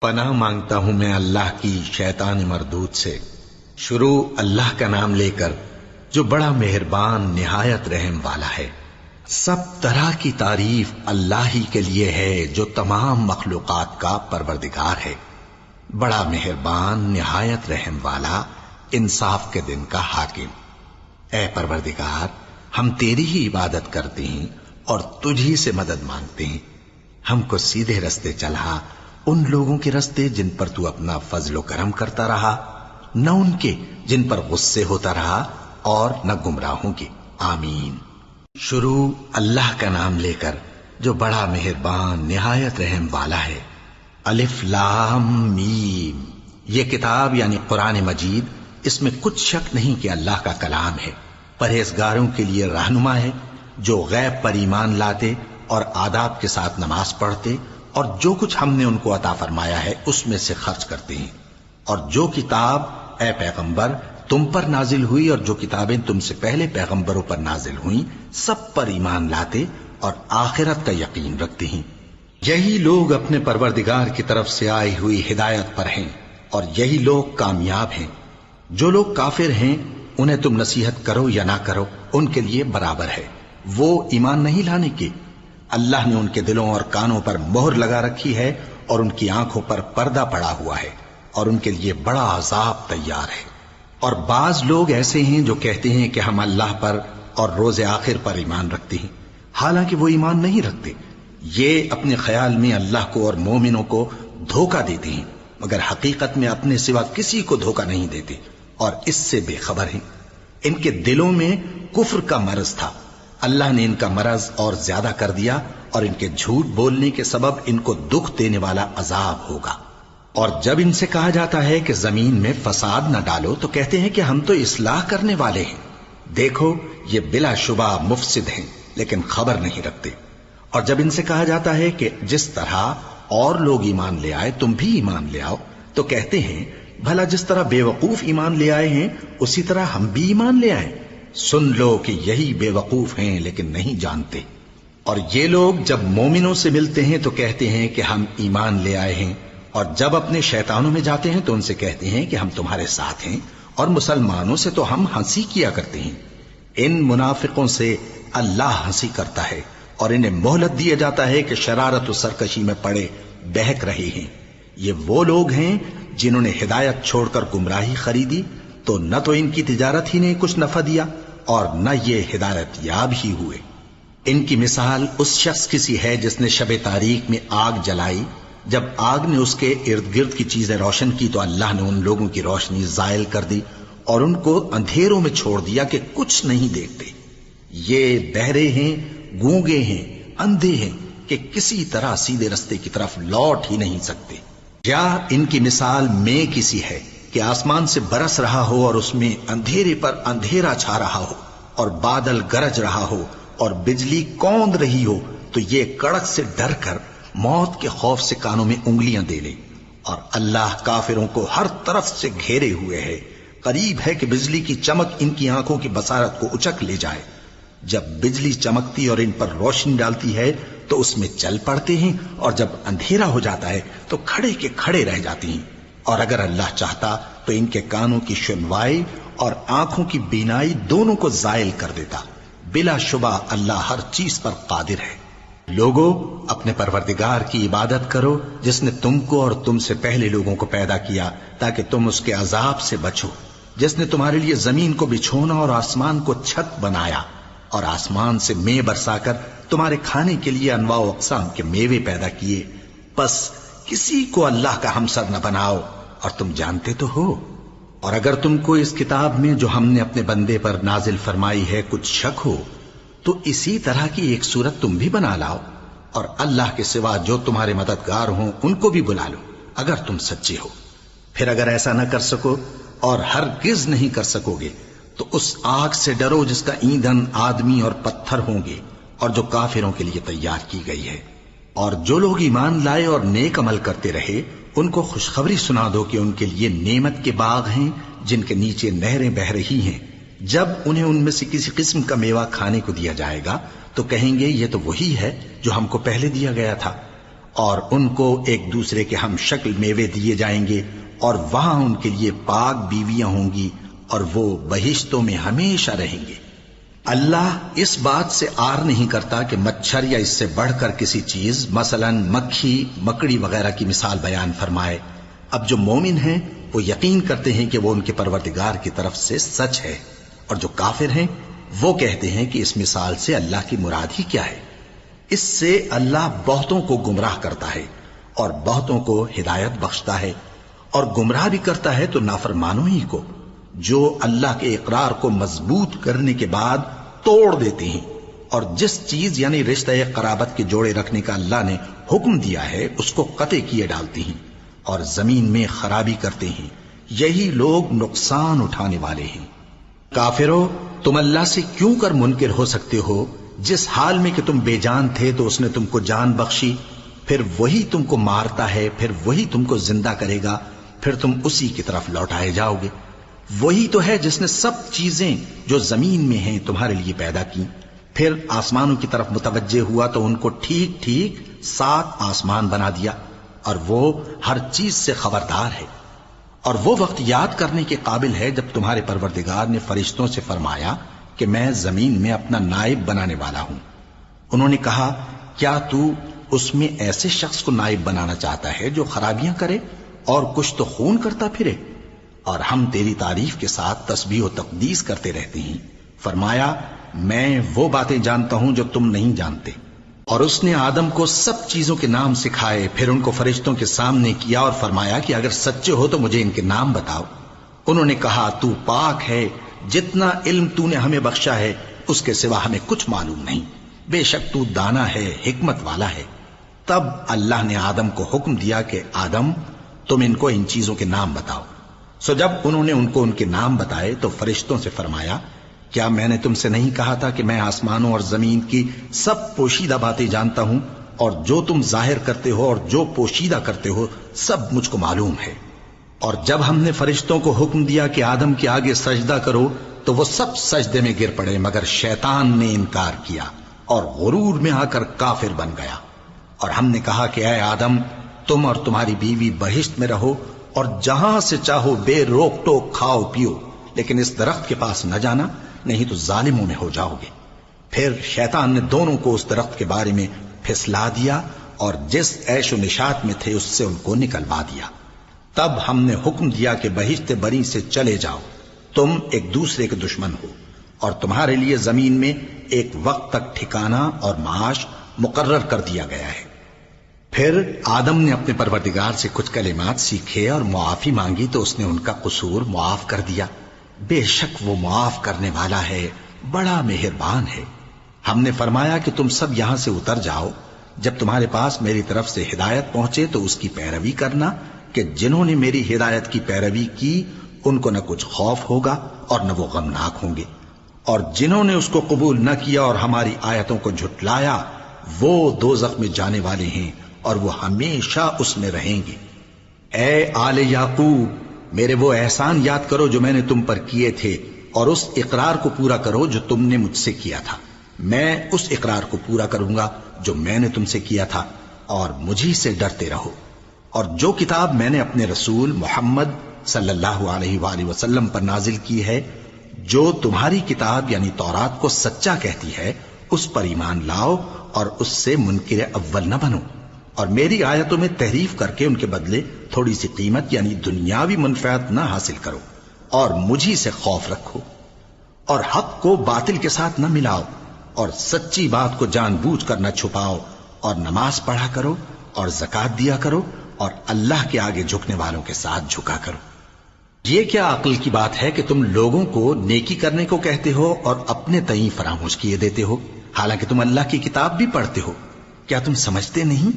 پناہ مانگتا ہوں میں اللہ کی شیطان مردود سے۔ شروع اللہ کا نام لے کر جو بڑا مہربان نہایت رحم والا ہے۔ سب طرح کی تعریف اللہ ہی کے لیے ہے جو تمام مخلوقات کا پروردگار ہے، بڑا مہربان نہایت رحم والا، انصاف کے دن کا حاکم۔ اے پروردگار، ہم تیری ہی عبادت کرتے ہیں اور تجھی سے مدد مانگتے ہیں۔ ہم کو سیدھے رستے چلا، ان لوگوں کے رستے جن پر تو اپنا فضل و کرم کرتا رہا، نہ ان کے جن پر غصے ہوتا رہا، اور نہ گمراہوں کے۔ آمین۔ شروع اللہ کا نام لے کر جو بڑا مہربان نہایت رحم والا ہے۔ الف لام میم۔ یہ کتاب یعنی قرآن مجید، اس میں کچھ شک نہیں کہ اللہ کا کلام ہے، پرہیزگاروں کے لیے رہنما ہے، جو غیب پر ایمان لاتے اور آداب کے ساتھ نماز پڑھتے اور جو کچھ ہم نے ان کو عطا فرمایا ہے اس میں سے خرچ کرتے ہیں، اور جو کتاب اے پیغمبر تم پر نازل ہوئی اور جو کتابیں تم سے پہلے پیغمبروں پر نازل ہوئیں سب پر ایمان لاتے اور آخرت کا یقین رکھتے ہیں۔ یہی لوگ اپنے پروردگار کی طرف سے آئی ہوئی ہدایت پر ہیں اور یہی لوگ کامیاب ہیں۔ جو لوگ کافر ہیں انہیں تم نصیحت کرو یا نہ کرو ان کے لیے برابر ہے، وہ ایمان نہیں لانے کے۔ اللہ نے ان کے دلوں اور کانوں پر مہر لگا رکھی ہے اور ان کی آنکھوں پر پردہ پڑا ہوا ہے اور ان کے لیے بڑا عذاب تیار ہے۔ اور بعض لوگ ایسے ہیں جو کہتے ہیں کہ ہم اللہ پر اور روز آخر پر ایمان رکھتے ہیں، حالانکہ وہ ایمان نہیں رکھتے۔ یہ اپنے خیال میں اللہ کو اور مومنوں کو دھوکہ دیتے ہیں، مگر حقیقت میں اپنے سوا کسی کو دھوکہ نہیں دیتے اور اس سے بے خبر ہیں۔ ان کے دلوں میں کفر کا مرض تھا، اللہ نے ان کا مرض اور زیادہ کر دیا اور ان کے جھوٹ بولنے کے سبب ان کو دکھ دینے والا عذاب ہوگا۔ اور جب ان سے کہا جاتا ہے کہ زمین میں فساد نہ ڈالو تو کہتے ہیں کہ ہم تو اصلاح کرنے والے ہیں۔ دیکھو یہ بلا شبہ مفسد ہیں لیکن خبر نہیں رکھتے۔ اور جب ان سے کہا جاتا ہے کہ جس طرح اور لوگ ایمان لے آئے تم بھی ایمان لے آؤ تو کہتے ہیں بھلا جس طرح بے وقوف ایمان لے آئے ہیں اسی طرح ہم بھی ایمان لے آئیں۔ سن لو کہ یہی بے وقوف ہیں لیکن نہیں جانتے۔ اور یہ لوگ جب مومنوں سے ملتے ہیں تو کہتے ہیں کہ ہم ایمان لے آئے ہیں، اور جب اپنے شیطانوں میں جاتے ہیں تو ان سے کہتے ہیں کہ ہم تمہارے ساتھ ہیں، اور مسلمانوں سے تو ہم ہنسی کیا کرتے ہیں۔ ان منافقوں سے اللہ ہنسی کرتا ہے اور انہیں مہلت دیا جاتا ہے کہ شرارت و سرکشی میں پڑے بہک رہے ہیں۔ یہ وہ لوگ ہیں جنہوں نے ہدایت چھوڑ کر گمراہی خریدی، تو نہ تو ان کی تجارت ہی نے کچھ نفع دیا اور نہ یہ ہدایت یاب ہی ہوئے۔ ان کی مثال اس شخص کی سی ہے جس نے شب تاریک میں آگ جلائی، جب آگ نے اس کے ارد گرد کی چیزیں روشن کی تو اللہ نے ان لوگوں کی روشنی زائل کر دی اور ان کو اندھیروں میں چھوڑ دیا کہ کچھ نہیں دیکھتے۔ یہ بہرے ہیں، گونگے ہیں، اندھے ہیں کہ کسی طرح سیدھے رستے کی طرف لوٹ ہی نہیں سکتے۔ یا ان کی مثال میں کسی ہے کہ آسمان سے برس رہا ہو اور اس میں اندھیرے پر اندھیرا چھا رہا ہو اور بادل گرج رہا ہو اور بجلی کوند رہی ہو تو یہ کڑک سے ڈر کر موت کے خوف سے کانوں میں انگلیاں دے لے۔ اور اللہ کافروں کو ہر طرف سے گھیرے ہوئے ہے، قریب ہے کہ بجلی کی چمک ان کی آنکھوں کی بصارت کو اچک لے جائے۔ جب بجلی چمکتی اور ان پر روشنی ڈالتی ہے تو اس میں چل پڑتے ہیں، اور جب اندھیرا ہو جاتا ہے تو کھڑے کے کھڑے رہ جاتے ہیں۔ اور اگر اللہ چاہتا تو ان کے کانوں کی سنوائی اور آنکھوں کی بینائی دونوں کو زائل کر دیتا۔ بلا شبہ اللہ ہر چیز پر قادر ہے۔ لوگو اپنے پروردگار کی عبادت کرو جس نے تم کو اور تم سے پہلے لوگوں کو پیدا کیا تاکہ تم اس کے عذاب سے بچو، جس نے تمہارے لیے زمین کو بچھونا اور آسمان کو چھت بنایا اور آسمان سے مے برسا کر تمہارے کھانے کے لیے انواع و اقسام کے میوے پیدا کیے۔ پس کسی کو اللہ کا ہمسر نہ بناؤ، اور تم جانتے تو ہو۔ اور اگر تم کو اس کتاب میں جو ہم نے اپنے بندے پر نازل فرمائی ہے کچھ شک ہو تو اسی طرح کی ایک صورت تم بھی بنا لاؤ، اور اللہ کے سوا جو تمہارے مددگار ہوں ان کو بھی بلا لو اگر تم سچے ہو۔ پھر اگر ایسا نہ کر سکو اور ہرگز نہیں کر سکو گے تو اس آگ سے ڈرو جس کا ایندھن آدمی اور پتھر ہوں گے اور جو کافروں کے لیے تیار کی گئی ہے۔ اور جو لوگ ایمان لائے اور نیک عمل کرتے رہے ان کو خوشخبری سنا دو کہ ان کے لیے نعمت کے باغ ہیں جن کے نیچے نہریں بہ رہی ہیں۔ جب انہیں ان میں سے کسی قسم کا میوہ کھانے کو دیا جائے گا تو کہیں گے یہ تو وہی ہے جو ہم کو پہلے دیا گیا تھا، اور ان کو ایک دوسرے کے ہم شکل میوے دیے جائیں گے، اور وہاں ان کے لیے پاک بیویاں ہوں گی، اور وہ بہشتوں میں ہمیشہ رہیں گے۔ اللہ اس بات سے آر نہیں کرتا کہ مچھر یا اس سے بڑھ کر کسی چیز مثلا مکھی، مکڑی وغیرہ کی مثال بیان فرمائے۔ اب جو مومن ہیں وہ یقین کرتے ہیں کہ وہ ان کے پروردگار کی طرف سے سچ ہے، اور جو کافر ہیں وہ کہتے ہیں کہ اس مثال سے اللہ کی مراد ہی کیا ہے۔ اس سے اللہ بہتوں کو گمراہ کرتا ہے اور بہتوں کو ہدایت بخشتا ہے، اور گمراہ بھی کرتا ہے تو نافرمانوں ہی کو، جو اللہ کے اقرار کو مضبوط کرنے کے بعد توڑ دیتے ہیں، اور جس چیز یعنی رشتہ قرابت کے جوڑے رکھنے کا اللہ نے حکم دیا ہے اس کو قطع کیے ڈالتی ہیں، اور زمین میں خرابی کرتے ہیں۔ یہی لوگ نقصان اٹھانے والے ہیں۔ کافرو، تم اللہ سے کیوں کر منکر ہو سکتے ہو؟ جس حال میں کہ تم بے جان تھے تو اس نے تم کو جان بخشی، پھر وہی تم کو مارتا ہے، پھر وہی تم کو زندہ کرے گا، پھر تم اسی کی طرف لوٹائے جاؤ گے۔ وہی تو ہے جس نے سب چیزیں جو زمین میں ہیں تمہارے لیے پیدا کی، پھر آسمانوں کی طرف متوجہ ہوا تو ان کو ٹھیک ٹھیک 7 آسمان بنا دیا، اور وہ ہر چیز سے خبردار ہے۔ اور وہ وقت یاد کرنے کے قابل ہے جب تمہارے پروردگار نے فرشتوں سے فرمایا کہ میں زمین میں اپنا نائب بنانے والا ہوں۔ انہوں نے کہا، کیا تو اس میں ایسے شخص کو نائب بنانا چاہتا ہے جو خرابیاں کرے اور کچھ تو خون کرتا پھرے؟ اور ہم تیری تعریف کے ساتھ تسبیح و تقدیس کرتے رہتے ہیں۔ فرمایا، میں وہ باتیں جانتا ہوں جو تم نہیں جانتے۔ اور اس نے آدم کو سب چیزوں کے نام سکھائے، پھر ان کو فرشتوں کے سامنے کیا اور فرمایا کہ اگر سچے ہو تو مجھے ان کے نام بتاؤ۔ انہوں نے کہا، تو پاک ہے، جتنا علم تو نے ہمیں بخشا ہے اس کے سوا ہمیں کچھ معلوم نہیں، بے شک تو دانا ہے، حکمت والا ہے۔ تب اللہ نے آدم کو حکم دیا کہ آدم، تم ان کو ان چیزوں کے نام بتاؤ۔ سو جب انہوں نے ان کو ان کے نام بتائے تو فرشتوں سے فرمایا، کیا میں نے تم سے نہیں کہا تھا کہ میں آسمانوں اور زمین کی سب پوشیدہ باتیں جانتا ہوں، اور جو تم ظاہر کرتے ہو اور جو پوشیدہ کرتے ہو سب مجھ کو معلوم ہے۔ اور جب ہم نے فرشتوں کو حکم دیا کہ آدم کے آگے سجدہ کرو تو وہ سب سجدے میں گر پڑے، مگر شیطان نے انکار کیا اور غرور میں آ کر کافر بن گیا۔ اور ہم نے کہا کہ اے آدم، تم اور تمہاری بیوی بہشت میں رہو، اور جہاں سے چاہو بے روک ٹوک کھاؤ پیو، لیکن اس درخت کے پاس نہ جانا، نہیں تو ظالموں میں ہو جاؤ گے۔ پھر شیطان نے دونوں کو اس درخت کے بارے میں پھسلا دیا، اور جس عیش و نشاط میں تھے اس سے ان کو نکلوا دیا۔ تب ہم نے حکم دیا کہ بہشت بری سے چلے جاؤ، تم ایک دوسرے کے دشمن ہو، اور تمہارے لیے زمین میں ایک وقت تک ٹھکانہ اور معاش مقرر کر دیا گیا ہے۔ پھر آدم نے اپنے پروردگار سے کچھ کلمات سیکھے اور معافی مانگی تو اس نے ان کا قصور معاف کر دیا۔ بے شک وہ معاف کرنے والا ہے، بڑا مہربان ہے۔ ہم نے فرمایا کہ تم سب یہاں سے اتر جاؤ، جب تمہارے پاس میری طرف سے ہدایت پہنچے تو اس کی پیروی کرنا، کہ جنہوں نے میری ہدایت کی پیروی کی ان کو نہ کچھ خوف ہوگا اور نہ وہ غمناک ہوں گے، اور جنہوں نے اس کو قبول نہ کیا اور ہماری آیتوں کو جھٹلایا وہ دوزخ میں جانے والے ہیں اور وہ ہمیشہ اس میں رہیں گے۔ اے آل یعقوب، میرے وہ احسان یاد کرو جو میں نے تم پر کیے تھے، اور اس اقرار کو پورا کرو جو تم نے مجھ سے کیا تھا۔ میں اس اقرار کو پورا کروں گا جو میں نے تم سے کیا تھا، اور مجھی سے ڈرتے رہو۔ اور جو کتاب میں نے اپنے رسول محمد صلی اللہ علیہ وآلہ وسلم پر نازل کی ہے، جو تمہاری کتاب یعنی تورات کو سچا کہتی ہے، اس پر ایمان لاؤ اور اس سے منکر اول نہ بنو، اور میری آیتوں میں تحریف کر کے ان کے بدلے تھوڑی سی قیمت یعنی دنیاوی منفعت نہ حاصل کرو، اور مجھی سے خوف رکھو، اور حق کو باطل کے ساتھ نہ ملاؤ، اور سچی بات کو جان بوجھ کر نہ چھپاؤ، اور نماز پڑھا کرو اور زکات دیا کرو، اور اللہ کے آگے جھکنے والوں کے ساتھ جھکا کرو۔ یہ کیا عقل کی بات ہے کہ تم لوگوں کو نیکی کرنے کو کہتے ہو اور اپنے تئیں فراموش کیے دیتے ہو، حالانکہ تم اللہ کی کتاب بھی پڑھتے ہو؟ کیا تم سمجھتے نہیں؟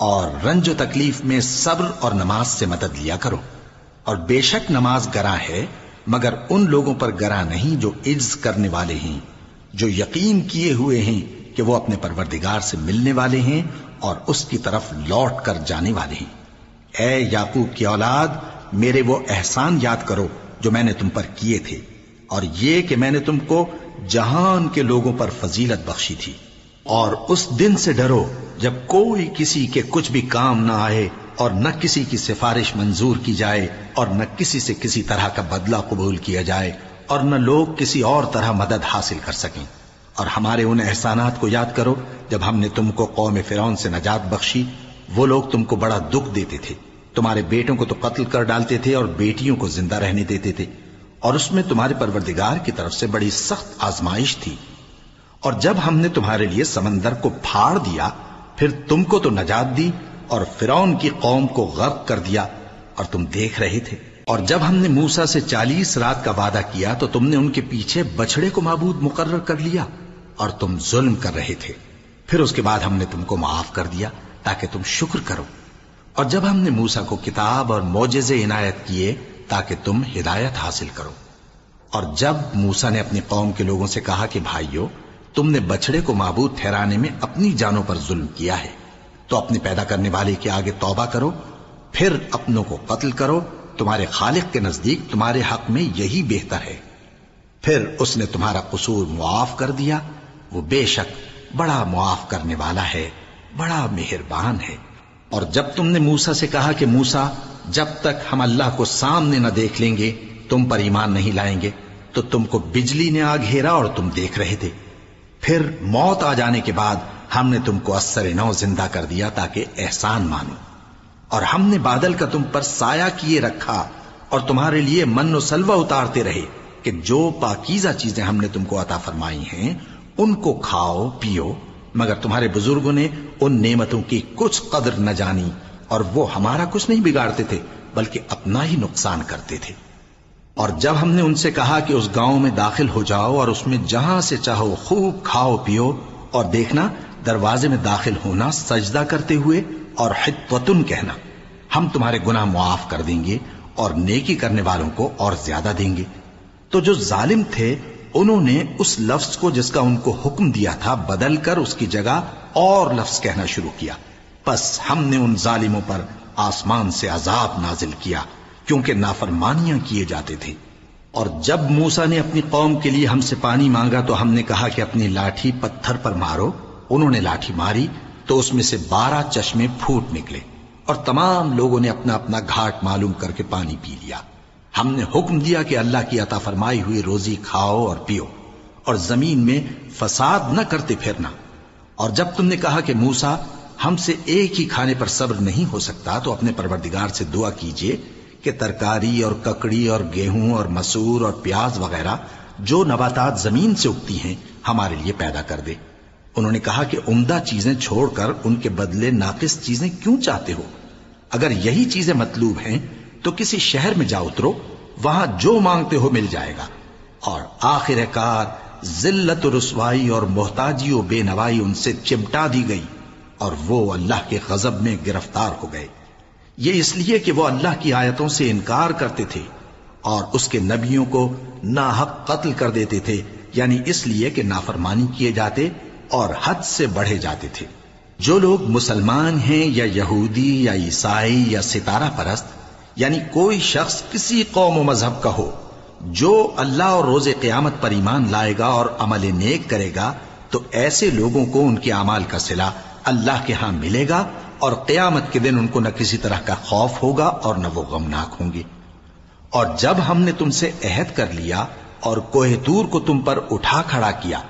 اور رنج و تکلیف میں صبر اور نماز سے مدد لیا کرو، اور بے شک نماز گراں ہے، مگر ان لوگوں پر گراں نہیں جو عجز کرنے والے ہیں، جو یقین کیے ہوئے ہیں کہ وہ اپنے پروردگار سے ملنے والے ہیں اور اس کی طرف لوٹ کر جانے والے ہیں۔ اے یعقوب کی اولاد، میرے وہ احسان یاد کرو جو میں نے تم پر کیے تھے، اور یہ کہ میں نے تم کو جہان کے لوگوں پر فضیلت بخشی تھی، اور اس دن سے ڈرو جب کوئی کسی کے کچھ بھی کام نہ آئے اور نہ کسی کی سفارش منظور کی جائے اور نہ کسی سے کسی طرح کا بدلہ قبول کیا جائے اور نہ لوگ کسی اور طرح مدد حاصل کر سکیں۔ اور ہمارے ان احسانات کو یاد کرو جب ہم نے تم کو قوم فرعون سے نجات بخشی۔ وہ لوگ تم کو بڑا دکھ دیتے تھے، تمہارے بیٹوں کو تو قتل کر ڈالتے تھے اور بیٹیوں کو زندہ رہنے دیتے تھے، اور اس میں تمہارے پروردگار کی طرف سے بڑی سخت آزمائش تھی۔ اور جب ہم نے تمہارے لیے سمندر کو پھاڑ دیا، پھر تم کو تو نجات دی اور فرعون کی قوم کو غرق کر دیا، اور تم دیکھ رہے تھے۔ اور جب ہم نے موسیٰ سے 40 رات کا وعدہ کیا تو تم نے ان کے پیچھے بچڑے کو معبود مقرر کر لیا اور تم ظلم کر رہے تھے۔ پھر اس کے بعد ہم نے تم کو معاف کر دیا تاکہ تم شکر کرو۔ اور جب ہم نے موسیٰ کو کتاب اور معجزے عنایت کیے تاکہ تم ہدایت حاصل کرو۔ اور جب موسیٰ نے اپنی قوم کے لوگوں سے کہا کہ بھائیو، تم نے بچڑے کو معبود ٹھہرانے میں اپنی جانوں پر ظلم کیا ہے، تو اپنے پیدا کرنے والے کے آگے توبہ کرو، پھر اپنوں کو قتل کرو، تمہارے خالق کے نزدیک تمہارے حق میں یہی بہتر ہے۔ پھر اس نے تمہارا قصور معاف کر دیا، وہ بے شک بڑا معاف کرنے والا ہے، بڑا مہربان ہے۔ اور جب تم نے موسیٰ سے کہا کہ موسیٰ، جب تک ہم اللہ کو سامنے نہ دیکھ لیں گے تم پر ایمان نہیں لائیں گے، تو تم کو بجلی نے آ گھیرا اور تم دیکھ رہے تھے۔ پھر موت آ جانے کے بعد ہم نے تم کو اثر نو زندہ کر دیا تاکہ احسان مانو۔ اور ہم نے بادل کا تم پر سایہ کیے رکھا اور تمہارے لیے من و سلوہ اتارتے رہے کہ جو پاکیزہ چیزیں ہم نے تم کو عطا فرمائی ہیں ان کو کھاؤ پیو، مگر تمہارے بزرگوں نے ان نعمتوں کی کچھ قدر نہ جانی، اور وہ ہمارا کچھ نہیں بگاڑتے تھے بلکہ اپنا ہی نقصان کرتے تھے۔ اور جب ہم نے ان سے کہا کہ اس گاؤں میں داخل ہو جاؤ اور اس میں جہاں سے چاہو خوب کھاؤ پیو، اور دیکھنا دروازے میں داخل ہونا سجدہ کرتے ہوئے اور حطوتن کہنا، ہم تمہارے گناہ معاف کر دیں گے اور نیکی کرنے والوں کو اور زیادہ دیں گے۔ تو جو ظالم تھے انہوں نے اس لفظ کو جس کا ان کو حکم دیا تھا بدل کر اس کی جگہ اور لفظ کہنا شروع کیا، پس ہم نے ان ظالموں پر آسمان سے عذاب نازل کیا کیونکہ نافرمانیاں کیے جاتے تھے۔ اور جب موسیٰ نے اپنی قوم کے لیے ہم سے پانی مانگا تو ہم نے کہا کہ اپنی لاٹھی پتھر پر مارو۔ انہوں نے لاٹھی ماری تو اس میں سے 12 چشمے پھوٹ نکلے، اور تمام لوگوں نے اپنا اپنا گھاٹ معلوم کر کے پانی پی لیا۔ ہم نے حکم دیا کہ اللہ کی عطا فرمائی ہوئی روزی کھاؤ اور پیو، اور زمین میں فساد نہ کرتے پھرنا۔ اور جب تم نے کہا کہ موسیٰ، ہم سے ایک ہی کھانے پر صبر نہیں ہو سکتا، تو اپنے پروردگار سے دعا کیجئے کہ ترکاری اور ککڑی اور گیہوں اور مسور اور پیاز وغیرہ جو نباتات زمین سے اگتی ہیں ہمارے لیے پیدا کر دے۔ انہوں نے کہا کہ عمدہ چیزیں چھوڑ کر ان کے بدلے ناقص چیزیں کیوں چاہتے ہو؟ اگر یہی چیزیں مطلوب ہیں تو کسی شہر میں جا اترو، وہاں جو مانگتے ہو مل جائے گا۔ اور آخر کار ذلت و رسوائی اور محتاجی و بے نوائی ان سے چمٹا دی گئی، اور وہ اللہ کے غضب میں گرفتار ہو گئے۔ یہ اس لیے کہ وہ اللہ کی آیتوں سے انکار کرتے تھے اور اس کے نبیوں کو ناحق قتل کر دیتے تھے، یعنی اس لیے کہ نافرمانی کیے جاتے اور حد سے بڑھے جاتے تھے۔ جو لوگ مسلمان ہیں یا یہودی یا عیسائی یا ستارہ پرست، یعنی کوئی شخص کسی قوم و مذہب کا ہو، جو اللہ اور روز قیامت پر ایمان لائے گا اور عمل نیک کرے گا، تو ایسے لوگوں کو ان کے اعمال کا صلہ اللہ کے ہاں ملے گا، اور قیامت کے دن ان کو نہ کسی طرح کا خوف ہوگا اور نہ وہ غمناک ہوں گے۔ اور جب ہم نے تم سے عہد کر لیا اور کوہ طور کو تم پر اٹھا کھڑا کیا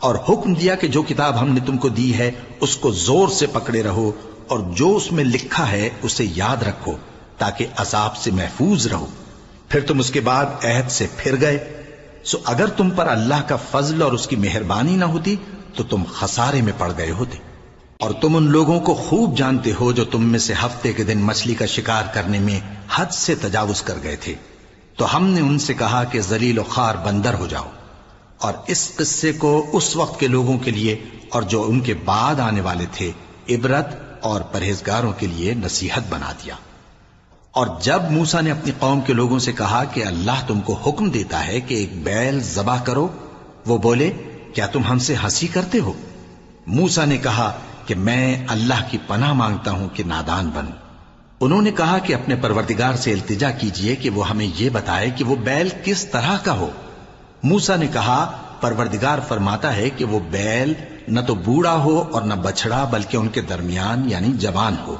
اور حکم دیا کہ جو کتاب ہم نے تم کو دی ہے اس کو زور سے پکڑے رہو، اور جو اس میں لکھا ہے اسے یاد رکھو تاکہ عذاب سے محفوظ رہو، پھر تم اس کے بعد عہد سے پھر گئے، سو اگر تم پر اللہ کا فضل اور اس کی مہربانی نہ ہوتی تو تم خسارے میں پڑ گئے ہوتے۔ اور تم ان لوگوں کو خوب جانتے ہو جو تم میں سے ہفتے کے دن مچھلی کا شکار کرنے میں حد سے تجاوز کر گئے تھے، تو ہم نے ان سے کہا کہ ذلیل و خوار بندر ہو جاؤ، اور اس قصے کو اس وقت کے لوگوں کے لیے اور جو ان کے بعد آنے والے تھے عبرت اور پرہیزگاروں کے لیے نصیحت بنا دیا۔ اور جب موسیٰ نے اپنی قوم کے لوگوں سے کہا کہ اللہ تم کو حکم دیتا ہے کہ ایک بیل ذبح کرو، وہ بولے کیا تم ہم سے ہنسی کرتے ہو؟ موسیٰ نے کہا کہ میں اللہ کی پناہ مانگتا ہوں کہ نادان بنوں۔ انہوں نے کہا کہ اپنے پروردگار سے التجا کیجئے کہ وہ ہمیں یہ بتائے کہ وہ بیل کس طرح کا ہو۔ موسیٰ نے کہا پروردگار فرماتا ہے کہ وہ بیل نہ تو بوڑھا ہو اور نہ بچڑا بلکہ ان کے درمیان یعنی جوان ہو،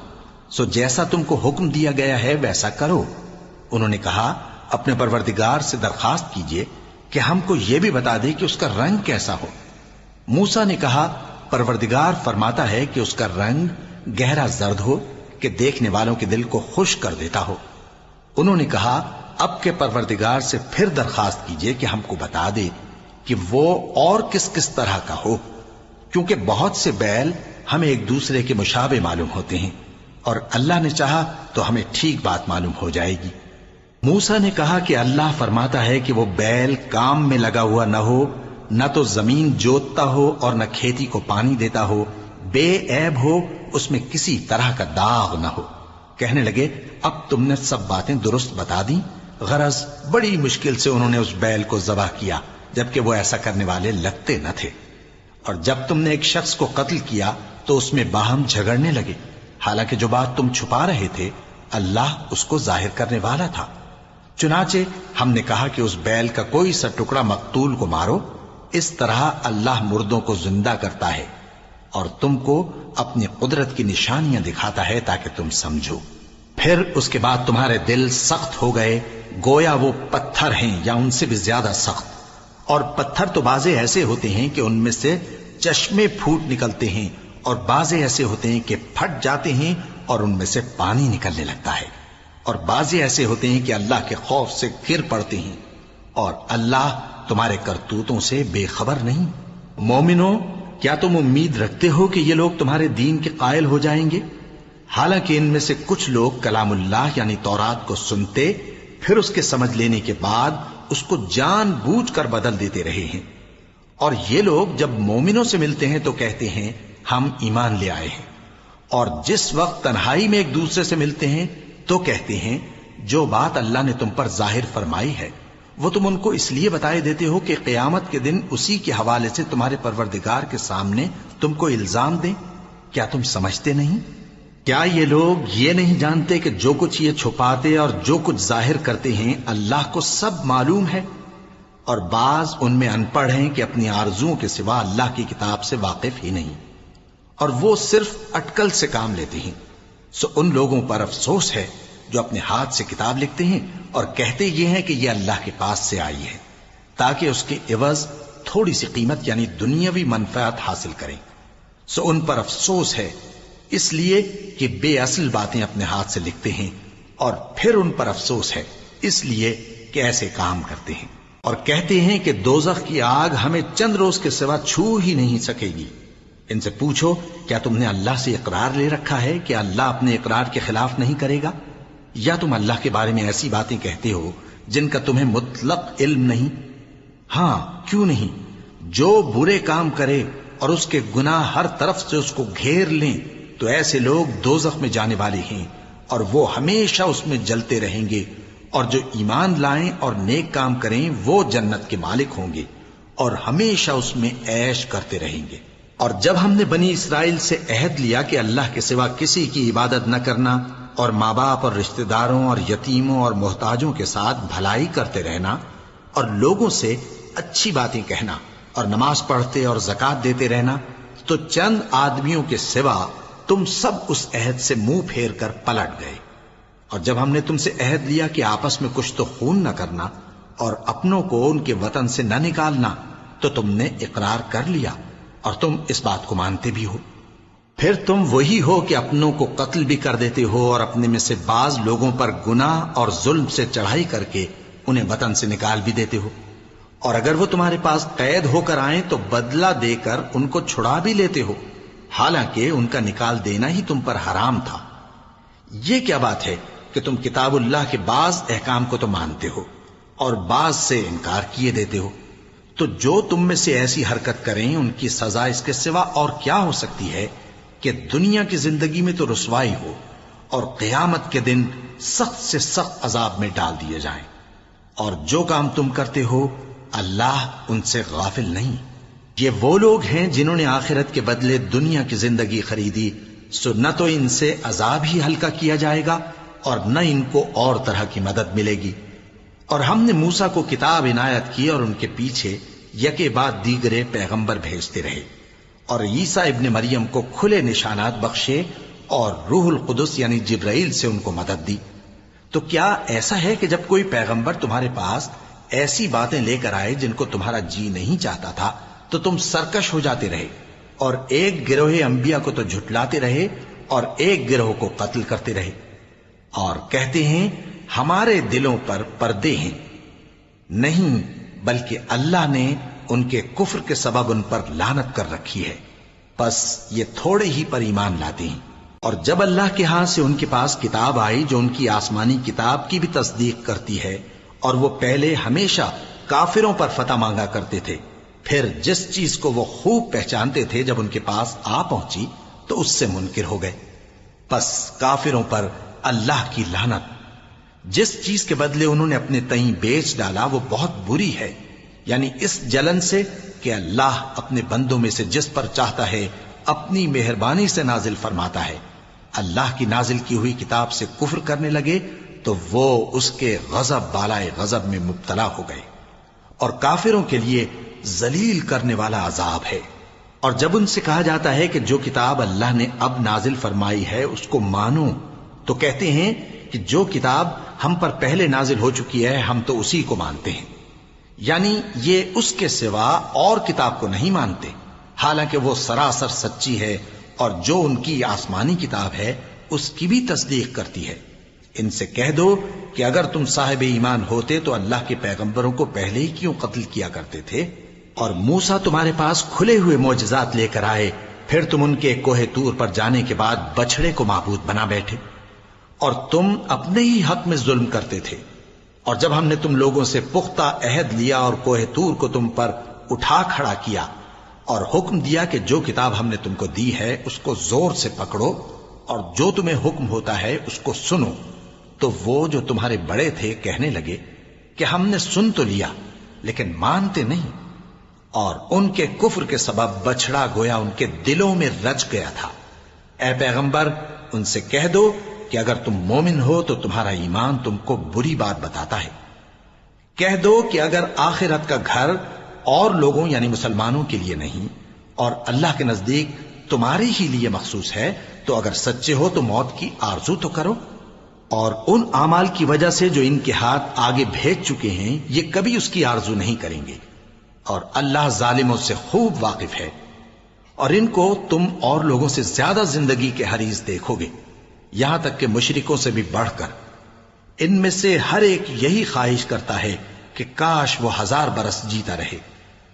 سو جیسا تم کو حکم دیا گیا ہے ویسا کرو۔ انہوں نے کہا اپنے پروردگار سے درخواست کیجئے کہ ہم کو یہ بھی بتا دے کہ اس کا رنگ کیسا ہو۔ موسیٰ نے کہا پروردگار فرماتا ہے کہ اس کا رنگ گہرا زرد ہو کہ دیکھنے والوں کے دل کو خوش کر دیتا ہو۔ انہوں نے کہا اب کے پروردگار سے پھر درخواست کیجئے کہ ہم کو بتا دے کہ وہ اور کس کس طرح کا ہو، کیونکہ بہت سے بیل ہمیں ایک دوسرے کے مشابہ معلوم ہوتے ہیں، اور اللہ نے چاہا تو ہمیں ٹھیک بات معلوم ہو جائے گی۔ موسیٰ نے کہا کہ اللہ فرماتا ہے کہ وہ بیل کام میں لگا ہوا نہ ہو، نہ تو زمین جوتتا ہو اور نہ کھیتی کو پانی دیتا ہو، بے عیب ہو، اس میں کسی طرح کا داغ نہ ہو۔ کہنے لگے اب تم نے سب باتیں درست بتا دیں۔ غرض بڑی مشکل سے انہوں نے اس بیل کو ذبح کیا، جبکہ وہ ایسا کرنے والے لگتے نہ تھے۔ اور جب تم نے ایک شخص کو قتل کیا تو اس میں باہم جھگڑنے لگے، حالانکہ جو بات تم چھپا رہے تھے اللہ اس کو ظاہر کرنے والا تھا۔ چنانچہ ہم نے کہا کہ اس بیل کا کوئی سا ٹکڑا مقتول کو مارو، اس طرح اللہ مردوں کو زندہ کرتا ہے اور تم کو اپنی قدرت کی نشانیاں دکھاتا ہے تاکہ تم سمجھو۔ پھر اس کے بعد تمہارے دل سخت ہو گئے گویا وہ پتھر ہیں یا ان سے بھی زیادہ سخت، اور پتھر تو بعضے ایسے ہوتے ہیں کہ ان میں سے چشمے پھوٹ نکلتے ہیں، اور بعضے ایسے ہوتے ہیں کہ پھٹ جاتے ہیں اور ان میں سے پانی نکلنے لگتا ہے، اور بعضے ایسے ہوتے ہیں کہ اللہ کے خوف سے گر پڑتے ہیں، اور اللہ تمہارے کرتوتوں سے بے خبر نہیں۔ مومنو، کیا تم امید رکھتے ہو کہ یہ لوگ تمہارے دین کے قائل ہو جائیں گے؟ حالانکہ ان میں سے کچھ لوگ کلام اللہ یعنی تورات کو سنتے پھر اس کے سمجھ لینے کے بعد اس کو جان بوجھ کر بدل دیتے رہے ہیں، اور یہ لوگ جب مومنوں سے ملتے ہیں تو کہتے ہیں ہم ایمان لے آئے ہیں، اور جس وقت تنہائی میں ایک دوسرے سے ملتے ہیں تو کہتے ہیں جو بات اللہ نے تم پر ظاہر فرمائی ہے وہ تم ان کو اس لیے بتائے دیتے ہو کہ قیامت کے دن اسی کے حوالے سے تمہارے پروردگار کے سامنے تم کو الزام دیں۔ کیا تم سمجھتے نہیں؟ کیا یہ لوگ یہ نہیں جانتے کہ جو کچھ یہ چھپاتے اور جو کچھ ظاہر کرتے ہیں اللہ کو سب معلوم ہے؟ اور بعض ان میں ان پڑھ ہیں کہ اپنی آرزوؤں کے سوا اللہ کی کتاب سے واقف ہی نہیں، اور وہ صرف اٹکل سے کام لیتے ہیں۔ سو ان لوگوں پر افسوس ہے جو اپنے ہاتھ سے کتاب لکھتے ہیں اور کہتے یہ ہیں کہ یہ اللہ کے پاس سے آئی ہے، تاکہ اس کے عوض تھوڑی سی قیمت یعنی دنیاوی منفعت حاصل کریں۔ سو ان پر افسوس ہے اس لیے کہ بے اصل باتیں اپنے ہاتھ سے لکھتے ہیں، اور پھر ان پر افسوس ہے اس لیے کہ ایسے کام کرتے ہیں، اور کہتے ہیں کہ دوزخ کی آگ ہمیں چند روز کے سوا چھو ہی نہیں سکے گی۔ ان سے پوچھو کیا تم نے اللہ سے اقرار لے رکھا ہے کہ اللہ اپنے اقرار کے خلاف نہیں کرے گا؟ یا تم اللہ کے بارے میں ایسی باتیں کہتے ہو جن کا تمہیں مطلق علم نہیں؟ ہاں کیوں نہیں، جو برے کام کرے اور اس کے گناہ ہر طرف سے اس کو گھیر لیں تو ایسے لوگ دوزخ میں جانے والے ہیں، اور وہ ہمیشہ اس میں جلتے رہیں گے، اور جو ایمان لائیں اور نیک کام کریں وہ جنت کے مالک ہوں گے اور ہمیشہ اس میں عیش کرتے رہیں گے۔ اور جب ہم نے بنی اسرائیل سے عہد لیا کہ اللہ کے سوا کسی کی عبادت نہ کرنا، اور ماں باپ اور رشتہ داروں اور یتیموں اور محتاجوں کے ساتھ بھلائی کرتے رہنا، اور لوگوں سے اچھی باتیں کہنا، اور نماز پڑھتے اور زکوٰۃ دیتے رہنا، تو چند آدمیوں کے سوا تم سب اس عہد سے منہ پھیر کر پلٹ گئے۔ اور جب ہم نے تم سے عہد لیا کہ آپس میں کچھ تو خون نہ کرنا اور اپنوں کو ان کے وطن سے نہ نکالنا، تو تم نے اقرار کر لیا اور تم اس بات کو مانتے بھی ہو۔ پھر تم وہی ہو کہ اپنوں کو قتل بھی کر دیتے ہو، اور اپنے میں سے بعض لوگوں پر گناہ اور ظلم سے چڑھائی کر کے انہیں وطن سے نکال بھی دیتے ہو، اور اگر وہ تمہارے پاس قید ہو کر آئیں تو بدلہ دے کر ان کو چھڑا بھی لیتے ہو، حالانکہ ان کا نکال دینا ہی تم پر حرام تھا۔ یہ کیا بات ہے کہ تم کتاب اللہ کے بعض احکام کو تو مانتے ہو اور بعض سے انکار کیے دیتے ہو؟ تو جو تم میں سے ایسی حرکت کریں ان کی سزا اس کے سوا اور کیا ہو سکتی ہے کہ دنیا کی زندگی میں تو رسوائی ہو اور قیامت کے دن سخت سے سخت عذاب میں ڈال دیے جائیں۔ اور جو کام تم کرتے ہو اللہ ان سے غافل نہیں۔ یہ وہ لوگ ہیں جنہوں نے آخرت کے بدلے دنیا کی زندگی خریدی، سو نہ تو ان سے عذاب ہی ہلکا کیا جائے گا اور نہ ان کو اور طرح کی مدد ملے گی۔ اور ہم نے موسیٰ کو کتاب عنایت کی اور ان کے پیچھے یکے بعد دیگرے پیغمبر بھیجتے رہے، اور عیسیٰ ابن مریم کو کھلے نشانات بخشے اور روح القدس یعنی جبرائیل سے ان کو مدد دی۔ تو کیا ایسا ہے کہ جب کوئی پیغمبر تمہارے پاس ایسی باتیں لے کر آئے جن کو تمہارا جی نہیں چاہتا تھا تو تم سرکش ہو جاتے رہے، اور ایک گروہ انبیاء کو تو جھٹلاتے رہے اور ایک گروہ کو قتل کرتے رہے، اور کہتے ہیں ہمارے دلوں پر پردے ہیں؟ نہیں، بلکہ اللہ نے ان کے کفر کے سبب ان پر لعنت کر رکھی ہے، پس یہ تھوڑے ہی پر ایمان لاتے ہیں۔ اور جب اللہ کے ہاں سے ان کے پاس کتاب آئی جو ان کی آسمانی کتاب کی بھی تصدیق کرتی ہے، اور وہ پہلے ہمیشہ کافروں پر فتح مانگا کرتے تھے، پھر جس چیز کو وہ خوب پہچانتے تھے جب ان کے پاس آ پہنچی تو اس سے منکر ہو گئے، پس کافروں پر اللہ کی لعنت۔ جس چیز کے بدلے انہوں نے اپنے تئیں بیچ ڈالا وہ بہت بری ہے، یعنی اس جلن سے کہ اللہ اپنے بندوں میں سے جس پر چاہتا ہے اپنی مہربانی سے نازل فرماتا ہے۔ اللہ کی نازل کی ہوئی کتاب سے کفر کرنے لگے تو وہ اس کے غضب بالائے غضب میں مبتلا ہو گئے، اور کافروں کے لیے ذلیل کرنے والا عذاب ہے۔ اور جب ان سے کہا جاتا ہے کہ جو کتاب اللہ نے اب نازل فرمائی ہے اس کو مانو، تو کہتے ہیں کہ جو کتاب ہم پر پہلے نازل ہو چکی ہے ہم تو اسی کو مانتے ہیں، یعنی یہ اس کے سوا اور کتاب کو نہیں مانتے، حالانکہ وہ سراسر سچی ہے، اور جو ان کی آسمانی کتاب ہے اس کی بھی تصدیق کرتی ہے۔ ان سے کہہ دو کہ اگر تم صاحب ایمان ہوتے تو اللہ کے پیغمبروں کو پہلے ہی کیوں قتل کیا کرتے تھے؟ اور موسیٰ تمہارے پاس کھلے ہوئے معجزات لے کر آئے، پھر تم ان کے کوہ طور پر جانے کے بعد بچڑے کو معبود بنا بیٹھے، اور تم اپنے ہی حق میں ظلم کرتے تھے۔ اور جب ہم نے تم لوگوں سے پختہ عہد لیا اور کوہ طور کو تم پر اٹھا کھڑا کیا اور حکم دیا کہ جو کتاب ہم نے تم کو دی ہے اس کو زور سے پکڑو اور جو تمہیں حکم ہوتا ہے اس کو سنو، تو وہ جو تمہارے بڑے تھے کہنے لگے کہ ہم نے سن تو لیا لیکن مانتے نہیں، اور ان کے کفر کے سبب بچڑا گویا ان کے دلوں میں رچ گیا تھا۔ اے پیغمبر ان سے کہہ دو کہ اگر تم مومن ہو تو تمہارا ایمان تم کو بری بات بتاتا ہے۔ کہہ دو کہ اگر آخرت کا گھر اور لوگوں یعنی مسلمانوں کے لیے نہیں اور اللہ کے نزدیک تمہارے ہی لیے مخصوص ہے تو اگر سچے ہو تو موت کی آرزو تو کرو، اور ان اعمال کی وجہ سے جو ان کے ہاتھ آگے بھیج چکے ہیں یہ کبھی اس کی آرزو نہیں کریں گے، اور اللہ ظالموں سے خوب واقف ہے۔ اور ان کو تم اور لوگوں سے زیادہ زندگی کے حریص دیکھو گے، یہاں تک کہ مشرکوں سے بھی بڑھ کر۔ ان میں سے ہر ایک یہی خواہش کرتا ہے کہ کاش وہ 1000 برس جیتا رہے،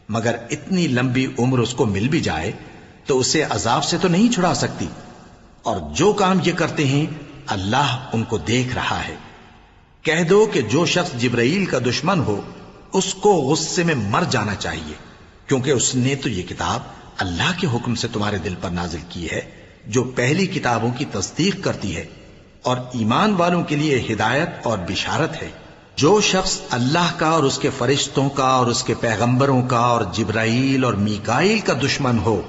مگر اتنی لمبی عمر اس کو مل بھی جائے تو اسے عذاب سے تو نہیں چھڑا سکتی، اور جو کام یہ کرتے ہیں اللہ ان کو دیکھ رہا ہے۔ کہہ دو کہ جو شخص جبرائیل کا دشمن ہو اس کو غصے میں مر جانا چاہیے، کیونکہ اس نے تو یہ کتاب اللہ کے حکم سے تمہارے دل پر نازل کی ہے جو پہلی کتابوں کی تصدیق کرتی ہے، اور ایمان والوں کے لیے ہدایت اور بشارت ہے۔ جو شخص اللہ کا اور اس کے فرشتوں کا اور اس کے پیغمبروں کا اور جبرائیل اور میکائیل کا دشمن ہو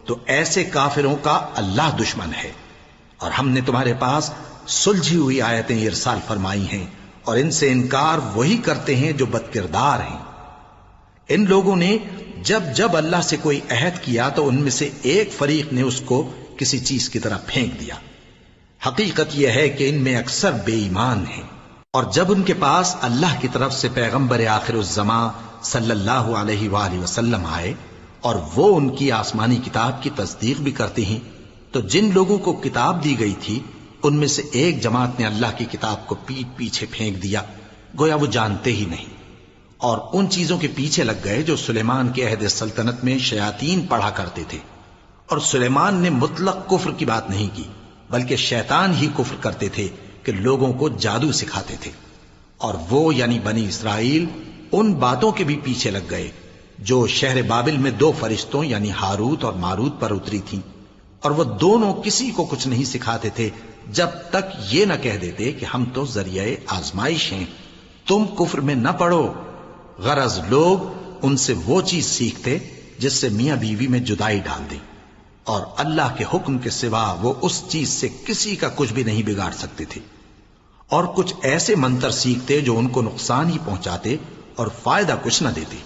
تو ایسے کافروں کا اللہ دشمن ہے۔ اور ہم نے تمہارے پاس سلجھی ہوئی آیتیں ارسال فرمائی ہیں، اور ان سے انکار وہی کرتے ہیں جو بدکردار ہیں۔ ان لوگوں نے جب جب اللہ سے کوئی عہد کیا تو ان میں سے ایک فریق نے اس کو کسی چیز کی طرح پھینک دیا۔ حقیقت یہ ہے کہ ان میں اکثر بے ایمان ہیں، اور جب ان کے پاس اللہ کی طرف سے پیغمبر آخر الزمان صلی اللہ علیہ وآلہ وسلم آئے اور وہ ان کی آسمانی کتاب کی تصدیق بھی کرتے ہیں، تو جن لوگوں کو کتاب دی گئی تھی ان میں سے ایک جماعت نے اللہ کی کتاب کو پیٹ پیچھے پھینک دیا، گویا وہ جانتے ہی نہیں، اور ان چیزوں کے پیچھے لگ گئے جو سلیمان کے عہد سلطنت میں شیاطین پڑھا کرتے تھے۔ اور سلیمان نے مطلق کفر کی بات نہیں کی، بلکہ شیطان ہی کفر کرتے تھے کہ لوگوں کو جادو سکھاتے تھے، اور وہ یعنی بنی اسرائیل ان باتوں کے بھی پیچھے لگ گئے جو شہر بابل میں 2 فرشتوں یعنی ہاروت اور ماروت پر اتری تھیں، اور وہ دونوں کسی کو کچھ نہیں سکھاتے تھے جب تک یہ نہ کہہ دیتے کہ ہم تو ذریعہ آزمائش ہیں، تم کفر میں نہ پڑو۔ غرض لوگ ان سے وہ چیز سیکھتے جس سے میاں بیوی میں جدائی ڈال دیں، اور اللہ کے حکم کے سوا وہ اس چیز سے کسی کا کچھ بھی نہیں بگاڑ سکتے تھے، اور کچھ ایسے منتر سیکھتے جو ان کو نقصان ہی پہنچاتے اور فائدہ کچھ نہ دیتے۔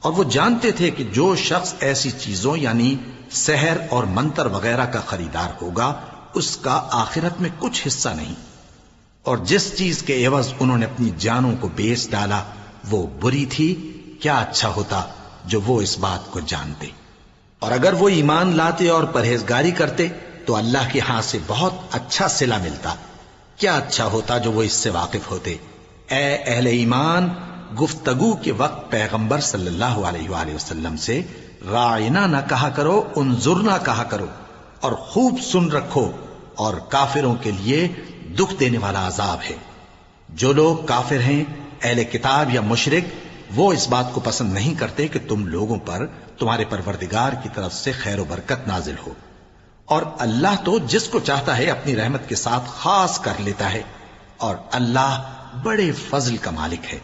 اور وہ جانتے تھے کہ جو شخص ایسی چیزوں یعنی سحر اور منتر وغیرہ کا خریدار ہوگا اس کا آخرت میں کچھ حصہ نہیں، اور جس چیز کے عوض انہوں نے اپنی جانوں کو بیچ ڈالا وہ بری تھی، کیا اچھا ہوتا جو وہ اس بات کو جانتے۔ اور اگر وہ ایمان لاتے اور پرہیزگاری کرتے تو اللہ کے ہاں سے بہت اچھا صلہ ملتا، کیا اچھا ہوتا جو وہ اس سے واقف ہوتے۔ اے اہل ایمان، گفتگو کے وقت پیغمبر صلی اللہ علیہ وآلہ وسلم سے راعنا نہ کہا کرو، انظرنا کہا کرو، اور خوب سن رکھو، اور کافروں کے لیے دکھ دینے والا عذاب ہے۔ جو لوگ کافر ہیں، اہل کتاب یا مشرک، وہ اس بات کو پسند نہیں کرتے کہ تم لوگوں پر تمہارے پروردگار کی طرف سے خیر و برکت نازل ہو، اور اللہ تو جس کو چاہتا ہے اپنی رحمت کے ساتھ خاص کر لیتا ہے، اور اللہ بڑے فضل کا مالک ہے۔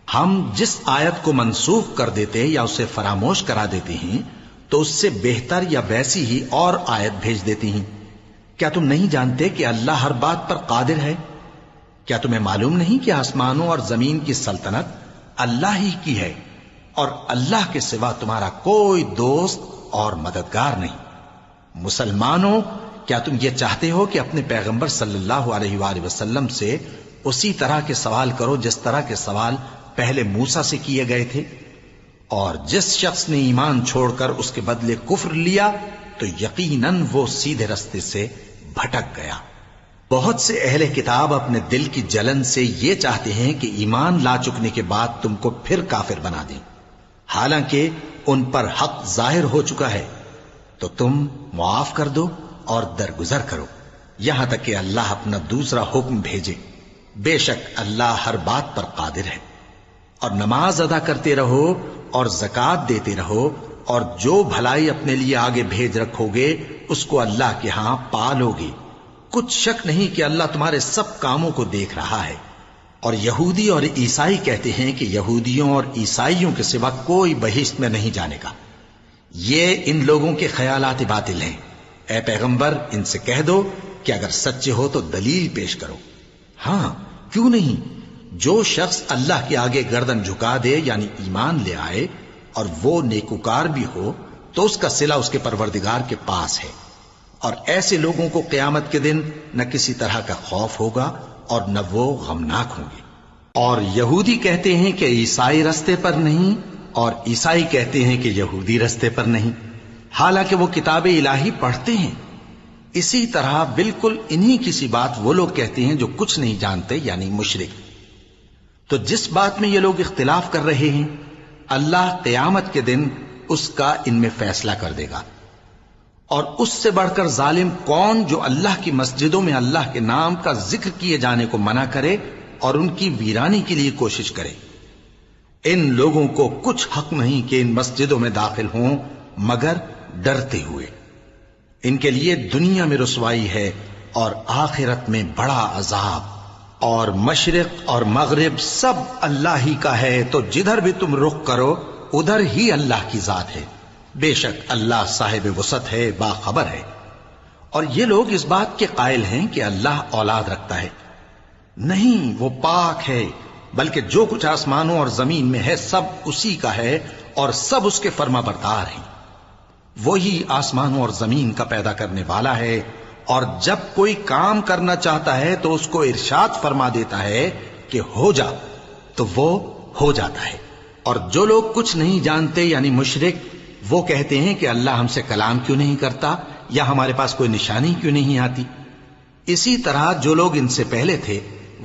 ہم جس آیت کو منسوخ کر دیتے یا اسے فراموش کرا دیتے ہیں تو اس سے بہتر یا ویسی ہی اور آیت بھیج دیتی ہیں۔ کیا تم نہیں جانتے کہ اللہ ہر بات پر قادر ہے؟ کیا تمہیں معلوم نہیں کہ آسمانوں اور زمین کی سلطنت اللہ ہی کی ہے، اور اللہ کے سوا تمہارا کوئی دوست اور مددگار نہیں؟ مسلمانوں، کیا تم یہ چاہتے ہو کہ اپنے پیغمبر صلی اللہ علیہ وآلہ وسلم سے اسی طرح کے سوال کرو جس طرح کے سوال پہلے موسیٰ سے کیے گئے تھے؟ اور جس شخص نے ایمان چھوڑ کر اس کے بدلے کفر لیا تو یقیناً وہ سیدھے رستے سے بھٹک گیا۔ بہت سے اہل کتاب اپنے دل کی جلن سے یہ چاہتے ہیں کہ ایمان لا چکنے کے بعد تم کو پھر کافر بنا دیں، حالانکہ ان پر حق ظاہر ہو چکا ہے، تو تم معاف کر دو اور درگزر کرو یہاں تک کہ اللہ اپنا دوسرا حکم بھیجے۔ بے شک اللہ ہر بات پر قادر ہے۔ اور نماز ادا کرتے رہو اور زکوٰۃ دیتے رہو، اور جو بھلائی اپنے لیے آگے بھیج رکھو گے اس کو اللہ کے ہاں پالو گے۔ کچھ شک نہیں کہ اللہ تمہارے سب کاموں کو دیکھ رہا ہے۔ اور یہودی اور عیسائی کہتے ہیں کہ یہودیوں اور عیسائیوں کے سوا کوئی بہشت میں نہیں جانے گا۔ یہ ان لوگوں کے خیالات باطل ہیں۔ اے پیغمبر، ان سے کہہ دو کہ اگر سچے ہو تو دلیل پیش کرو۔ ہاں، کیوں نہیں؟ جو شخص اللہ کے آگے گردن جھکا دے یعنی ایمان لے آئے اور وہ نیکوکار بھی ہو تو اس کا صلہ اس کے پروردگار کے پاس ہے، اور ایسے لوگوں کو قیامت کے دن نہ کسی طرح کا خوف ہوگا اور نہ وہ غمناک ہوں گے۔ اور یہودی کہتے ہیں کہ عیسائی رستے پر نہیں، اور عیسائی کہتے ہیں کہ یہودی رستے پر نہیں، حالانکہ وہ کتاب الہی پڑھتے ہیں۔ اسی طرح بالکل انہی کسی بات وہ لوگ کہتے ہیں جو کچھ نہیں جانتے یعنی مشرک۔ تو جس بات میں یہ لوگ اختلاف کر رہے ہیں اللہ قیامت کے دن اس کا ان میں فیصلہ کر دے گا۔ اور اس سے بڑھ کر ظالم کون جو اللہ کی مسجدوں میں اللہ کے نام کا ذکر کیے جانے کو منع کرے اور ان کی ویرانی کے لیے کوشش کرے۔ ان لوگوں کو کچھ حق نہیں کہ ان مسجدوں میں داخل ہوں مگر ڈرتے ہوئے۔ ان کے لیے دنیا میں رسوائی ہے اور آخرت میں بڑا عذاب۔ اور مشرق اور مغرب سب اللہ ہی کا ہے، تو جدھر بھی تم رخ کرو ادھر ہی اللہ کی ذات ہے۔ بے شک اللہ صاحب وسعت ہے، باخبر ہے۔ اور یہ لوگ اس بات کے قائل ہیں کہ اللہ اولاد رکھتا ہے۔ نہیں، وہ پاک ہے، بلکہ جو کچھ آسمانوں اور زمین میں ہے سب اسی کا ہے، اور سب اس کے فرما بردار ہیں۔ وہی آسمانوں اور زمین کا پیدا کرنے والا ہے، اور جب کوئی کام کرنا چاہتا ہے تو اس کو ارشاد فرما دیتا ہے کہ ہو جا، تو وہ ہو جاتا ہے۔ اور جو لوگ کچھ نہیں جانتے یعنی مشرک، وہ کہتے ہیں کہ اللہ ہم سے کلام کیوں نہیں کرتا، یا ہمارے پاس کوئی نشانی کیوں نہیں آتی۔ اسی طرح جو لوگ ان سے پہلے تھے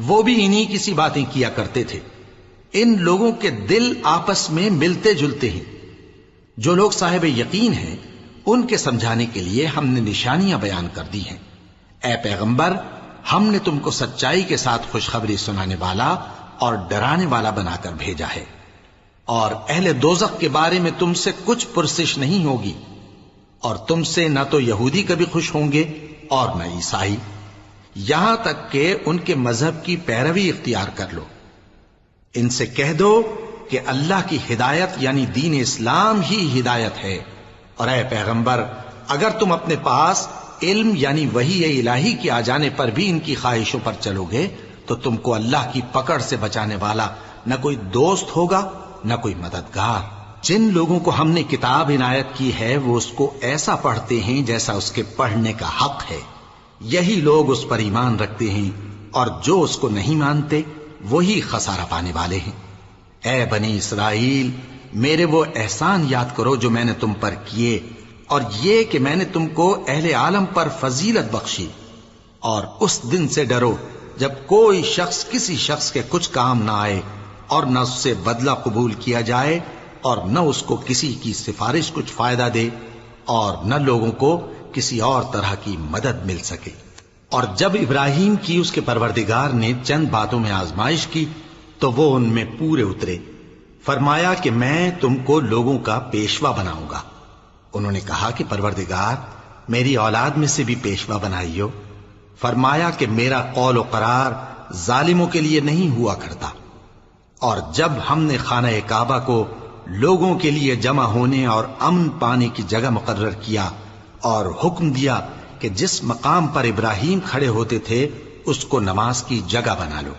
وہ بھی انہی کسی باتیں کیا کرتے تھے۔ ان لوگوں کے دل آپس میں ملتے جلتے ہیں۔ جو لوگ صاحب یقین ہیں ان کے سمجھانے کے لیے ہم نے نشانیاں بیان کر دی ہیں۔ اے پیغمبر، ہم نے تم کو سچائی کے ساتھ خوشخبری سنانے والا اور ڈرانے والا بنا کر بھیجا ہے، اور اہل دوزخ کے بارے میں تم سے کچھ پرسش نہیں ہوگی، اور تم سے نہ تو یہودی کبھی خوش ہوں گے اور نہ عیسائی، یہاں تک کہ ان کے مذہب کی پیروی اختیار کر لو۔ ان سے کہہ دو کہ اللہ کی ہدایت یعنی دین اسلام ہی ہدایت ہے، اور اے پیغمبر اگر تم اپنے پاس علم یعنی وحی الہی کے آ جانے پر بھی ان کی خواہشوں پر چلو گے تو تم کو اللہ کی پکڑ سے بچانے والا نہ کوئی دوست ہوگا نہ کوئی مددگار۔ جن لوگوں کو ہم نے کتاب عنایت کی ہے وہ اس کو ایسا پڑھتے ہیں جیسا اس کے پڑھنے کا حق ہے، یہی لوگ اس پر ایمان رکھتے ہیں، اور جو اس کو نہیں مانتے وہی خسارہ پانے والے ہیں۔ اے بنی اسرائیل، میرے وہ احسان یاد کرو جو میں نے تم پر کیے، اور یہ کہ میں نے تم کو اہل عالم پر فضیلت بخشی، اور اس دن سے ڈرو جب کوئی شخص کسی شخص کے کچھ کام نہ آئے، اور نہ اس سے بدلہ قبول کیا جائے، اور نہ اس کو کسی کی سفارش کچھ فائدہ دے، اور نہ لوگوں کو کسی اور طرح کی مدد مل سکے۔ اور جب ابراہیم کی اس کے پروردگار نے چند باتوں میں آزمائش کی تو وہ ان میں پورے اترے۔ فرمایا کہ میں تم کو لوگوں کا پیشوا بناؤں گا۔ انہوں نے کہا کہ پروردگار، میری اولاد میں سے بھی پیشوا بنائیو۔ فرمایا کہ میرا قول و قرار ظالموں کے لیے نہیں ہوا کرتا۔ اور جب ہم نے خانہ کعبہ کو لوگوں کے لیے جمع ہونے اور امن پانے کی جگہ مقرر کیا، اور حکم دیا کہ جس مقام پر ابراہیم کھڑے ہوتے تھے اس کو نماز کی جگہ بنا لو،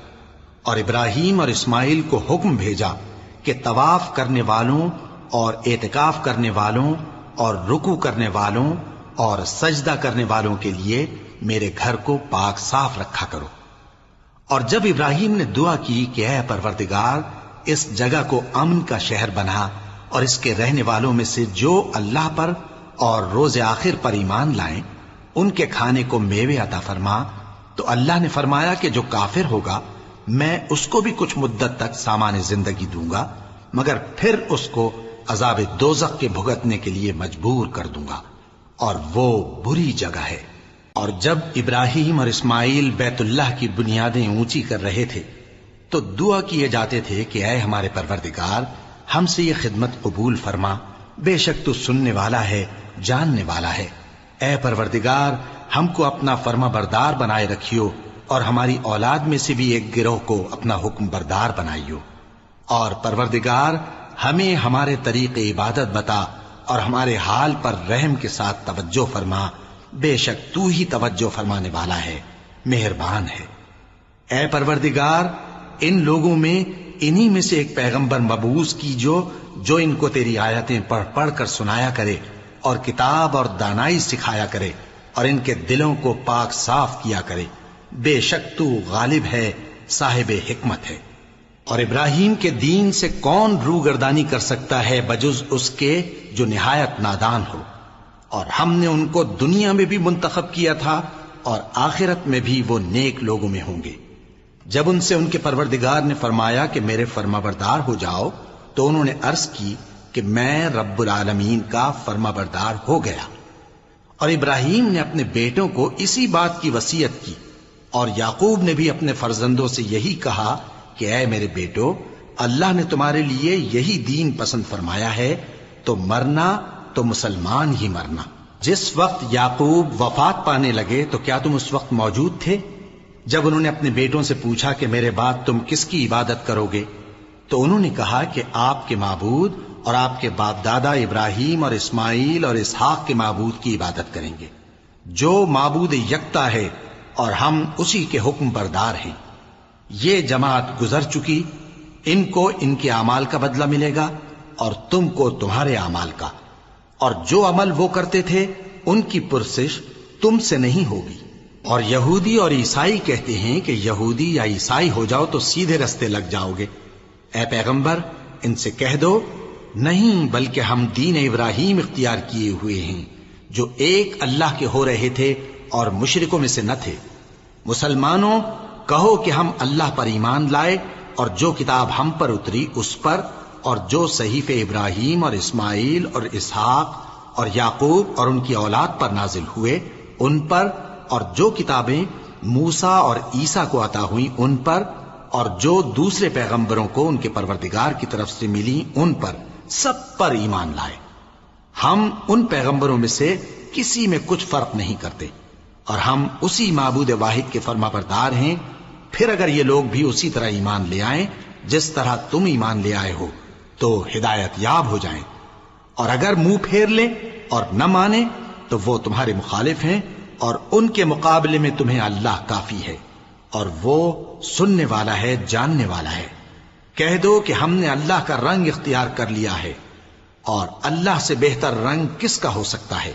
اور ابراہیم اور اسماعیل کو حکم بھیجا کہ طواف کرنے والوں اور اعتکاف کرنے والوں اور رکوع کرنے والوں اور سجدہ کرنے والوں کے لیے میرے گھر کو پاک صاف رکھا کرو۔ اور جب ابراہیم نے دعا کی کہ اے پروردگار، اس جگہ کو امن کا شہر بنا، اور اس کے رہنے والوں میں سے جو اللہ پر اور روز آخر پر ایمان لائیں ان کے کھانے کو میوے عطا فرما، تو اللہ نے فرمایا کہ جو کافر ہوگا میں اس کو بھی کچھ مدت تک سامان زندگی دوں گا، مگر پھر اس کو عذاب دوزخ کے بھگتنے کے لیے مجبور کر دوں گا، اور وہ بری جگہ ہے۔ اور جب ابراہیم اور اسماعیل بیت اللہ کی بنیادیں اونچی کر رہے تھے تو دعا کیے جاتے تھے کہ اے ہمارے پروردگار، ہم سے یہ خدمت قبول فرما، بے شک تو سننے والا ہے، جاننے والا ہے۔ اے پروردگار، ہم کو اپنا فرما بردار بنائے رکھیو، اور ہماری اولاد میں سے بھی ایک گروہ کو اپنا حکم بردار بنائیو۔ اور پروردگار، ہمیں ہمارے طریق عبادت بتا، اور ہمارے حال پر رحم کے ساتھ توجہ فرما، بے شک تو ہی توجہ فرمانے والا ہے، مہربان ہے۔ اے پروردگار، ان لوگوں میں انہی میں سے ایک پیغمبر مبعوث کی جو ان کو تیری آیتیں پڑھ پڑھ کر سنایا کرے، اور کتاب اور دانائی سکھایا کرے، اور ان کے دلوں کو پاک صاف کیا کرے، بے شک تو غالب ہے، صاحب حکمت ہے۔ اور ابراہیم کے دین سے کون روگردانی کر سکتا ہے بجز اس کے جو نہایت نادان ہو؟ اور ہم نے ان کو دنیا میں بھی منتخب کیا تھا، اور آخرت میں بھی وہ نیک لوگوں میں ہوں گے۔ جب ان سے ان کے پروردگار نے فرمایا کہ میرے فرما بردار ہو جاؤ، تو انہوں نے عرض کی کہ میں رب العالمین کا فرما بردار ہو گیا۔ اور ابراہیم نے اپنے بیٹوں کو اسی بات کی وصیت کی، اور یعقوب نے بھی اپنے فرزندوں سے یہی کہا کہ اے میرے بیٹو، اللہ نے تمہارے لیے یہی دین پسند فرمایا ہے، تو مرنا تو مسلمان ہی مرنا۔ جس وقت یعقوب وفات پانے لگے تو کیا تم اس وقت موجود تھے؟ جب انہوں نے اپنے بیٹوں سے پوچھا کہ میرے بعد تم کس کی عبادت کرو گے، تو انہوں نے کہا کہ آپ کے معبود اور آپ کے باپ دادا ابراہیم اور اسماعیل اور اسحاق کے معبود کی عبادت کریں گے، جو معبود یکتا ہے، اور ہم اسی کے حکم بردار ہیں۔ یہ جماعت گزر چکی، ان کو ان کے اعمال کا بدلہ ملے گا، اور تم کو تمہارے اعمال کا، اور جو عمل وہ کرتے تھے ان کی پرسش تم سے نہیں ہوگی۔ اور یہودی اور عیسائی کہتے ہیں کہ یہودی یا عیسائی ہو جاؤ تو سیدھے رستے لگ جاؤ گے۔ اے پیغمبر، ان سے کہہ دو نہیں، بلکہ ہم دین ابراہیم اختیار کیے ہوئے ہیں، جو ایک اللہ کے ہو رہے تھے اور مشرکوں میں سے نہ تھے۔ مسلمانوں، کہو کہ ہم اللہ پر ایمان لائے، اور جو کتاب ہم پر اتری اس پر، اور جو صحیفے ابراہیم اور اسماعیل اور اسحاق اور یعقوب اور ان کی اولاد پر نازل ہوئے ان پر، اور جو کتابیں موسیٰ اور عیسیٰ کو عطا ہوئیں ان پر، اور جو دوسرے پیغمبروں کو ان کے پروردگار کی طرف سے ملی ان پر، سب پر ایمان لائے۔ ہم ان پیغمبروں میں سے کسی میں کچھ فرق نہیں کرتے، اور ہم اسی معبود واحد کے فرما بردار ہیں۔ پھر اگر یہ لوگ بھی اسی طرح ایمان لے آئیں جس طرح تم ایمان لے آئے ہو تو ہدایت یاب ہو جائیں، اور اگر منہ پھیر لیں اور نہ مانیں تو وہ تمہارے مخالف ہیں، اور ان کے مقابلے میں تمہیں اللہ کافی ہے، اور وہ سننے والا ہے، جاننے والا ہے۔ کہہ دو کہ ہم نے اللہ کا رنگ اختیار کر لیا ہے، اور اللہ سے بہتر رنگ کس کا ہو سکتا ہے،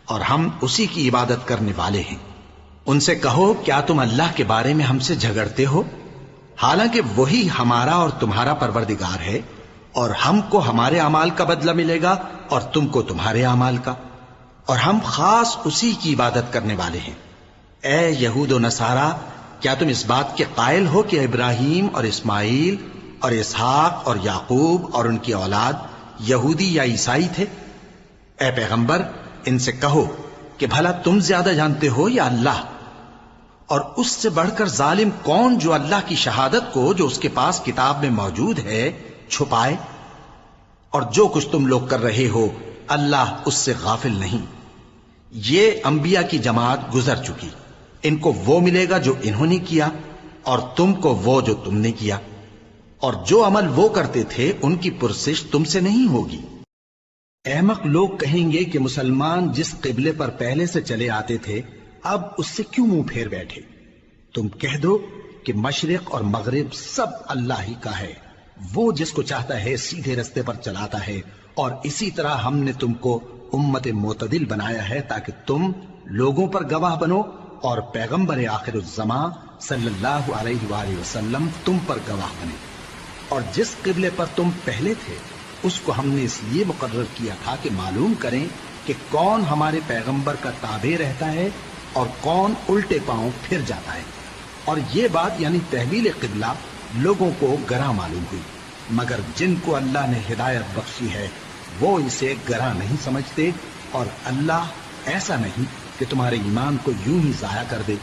اور ہم اسی کی عبادت کرنے والے ہیں۔ ان سے کہو کیا تم اللہ کے بارے میں ہم سے جھگڑتے ہو، حالانکہ وہی ہمارا اور تمہارا پروردگار ہے، اور ہم کو ہمارے اعمال کا بدلہ ملے گا اور تم کو تمہارے اعمال کا، اور ہم خاص اسی کی عبادت کرنے والے ہیں۔ اے یہود و نصارا، کیا تم اس بات کے قائل ہو کہ ابراہیم اور اسماعیل اور اسحاق اور یعقوب اور ان کی اولاد یہودی یا عیسائی تھے؟ اے پیغمبر، ان سے کہو کہ بھلا تم زیادہ جانتے ہو یا اللہ؟ اور اس سے بڑھ کر ظالم کون جو اللہ کی شہادت کو جو اس کے پاس کتاب میں موجود ہے چھپائے؟ اور جو کچھ تم لوگ کر رہے ہو اللہ اس سے غافل نہیں۔ یہ انبیاء کی جماعت گزر چکی، ان کو وہ ملے گا جو انہوں نے کیا، اور تم کو وہ جو تم نے کیا، اور جو عمل وہ کرتے تھے ان کی پرسش تم سے نہیں ہوگی۔ احمق لوگ کہیں گے کہ مسلمان جس قبلے پر پہلے سے چلے آتے تھے اب اس سے کیوں منہ پھیر بیٹھے؟ تم کہہ دو کہ مشرق اور مغرب سب اللہ ہی کا ہے، وہ جس کو چاہتا ہے سیدھے رستے پر چلاتا ہے، اور اسی طرح ہم نے تم کو امت معتدل بنایا ہے تاکہ تم لوگوں پر گواہ بنو، اور پیغمبر آخر الزمان صلی اللہ علیہ وآلہ وسلم تم پر گواہ بنے۔ اور جس قبلے پر تم پہلے تھے اس کو ہم نے اس لیے مقرر کیا تھا کہ معلوم کریں کہ کون ہمارے پیغمبر کا تابع رہتا ہے اور کون الٹے پاؤں پھر جاتا ہے۔ اور یہ بات یعنی تحویل قبلہ لوگوں کو گراں معلوم ہوئی، مگر جن کو اللہ نے ہدایت بخشی ہے وہ اسے گراں نہیں سمجھتے، اور اللہ ایسا نہیں کہ تمہارے ایمان کو یوں ہی ضائع کر دے۔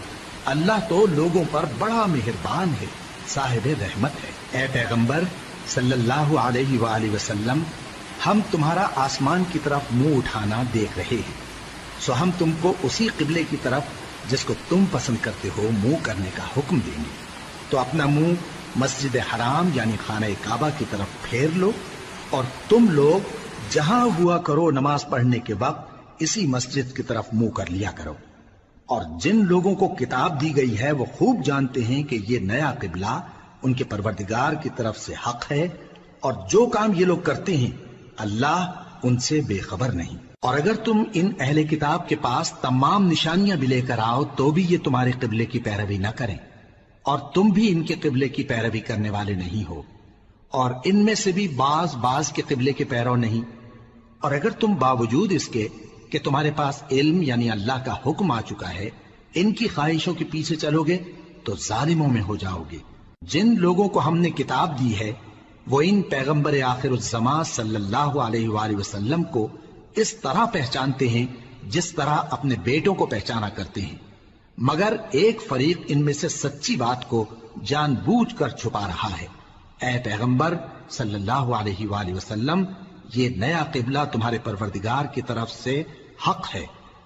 اللہ تو لوگوں پر بڑا مہربان ہے، صاحب رحمت ہے۔ اے پیغمبر صلی اللہ علیہ وآلہ وسلم، ہم تمہارا آسمان کی طرف منہ اٹھانا دیکھ رہے ہیں، سو ہم تم کو اسی قبلے کی طرف جس کو تم پسند کرتے ہو منہ کرنے کا حکم دیں گے۔ تو اپنا منہ مسجد حرام یعنی خانہ کعبہ کی طرف پھیر لو، اور تم لوگ جہاں ہوا کرو نماز پڑھنے کے وقت اسی مسجد کی طرف منہ کر لیا کرو۔ اور جن لوگوں کو کتاب دی گئی ہے وہ خوب جانتے ہیں کہ یہ نیا قبلہ ان کے پروردگار کی طرف سے حق ہے، اور جو کام یہ لوگ کرتے ہیں اللہ ان سے بے خبر نہیں۔ اور اگر تم ان اہل کتاب کے پاس تمام نشانیاں بھی لے کر آؤ تو بھی یہ تمہارے قبلے کی پیروی نہ کریں، اور تم بھی ان کے قبلے کی پیروی کرنے والے نہیں ہو، اور ان میں سے بھی بعض کے قبلے کے پیرو نہیں۔ اور اگر تم باوجود اس کے کہ تمہارے پاس علم یعنی اللہ کا حکم آ چکا ہے ان کی خواہشوں کے پیچھے چلو گے تو ظالموں میں ہو جاؤ گے۔ جن لوگوں کو ہم نے کتاب دی ہے وہ ان پیغمبر آخر الزمان صلی اللہ علیہ وآلہ وسلم کو اس طرح پہچانتے ہیں جس طرح اپنے بیٹوں کو پہچانا کرتے ہیں، مگر ایک فریق ان میں سے سچی بات کو جان بوجھ کر چھپا رہا ہے۔ اے پیغمبر صلی اللہ علیہ وآلہ وسلم، یہ نیا قبلہ تمہارے پروردگار کی طرف سے حق ہے،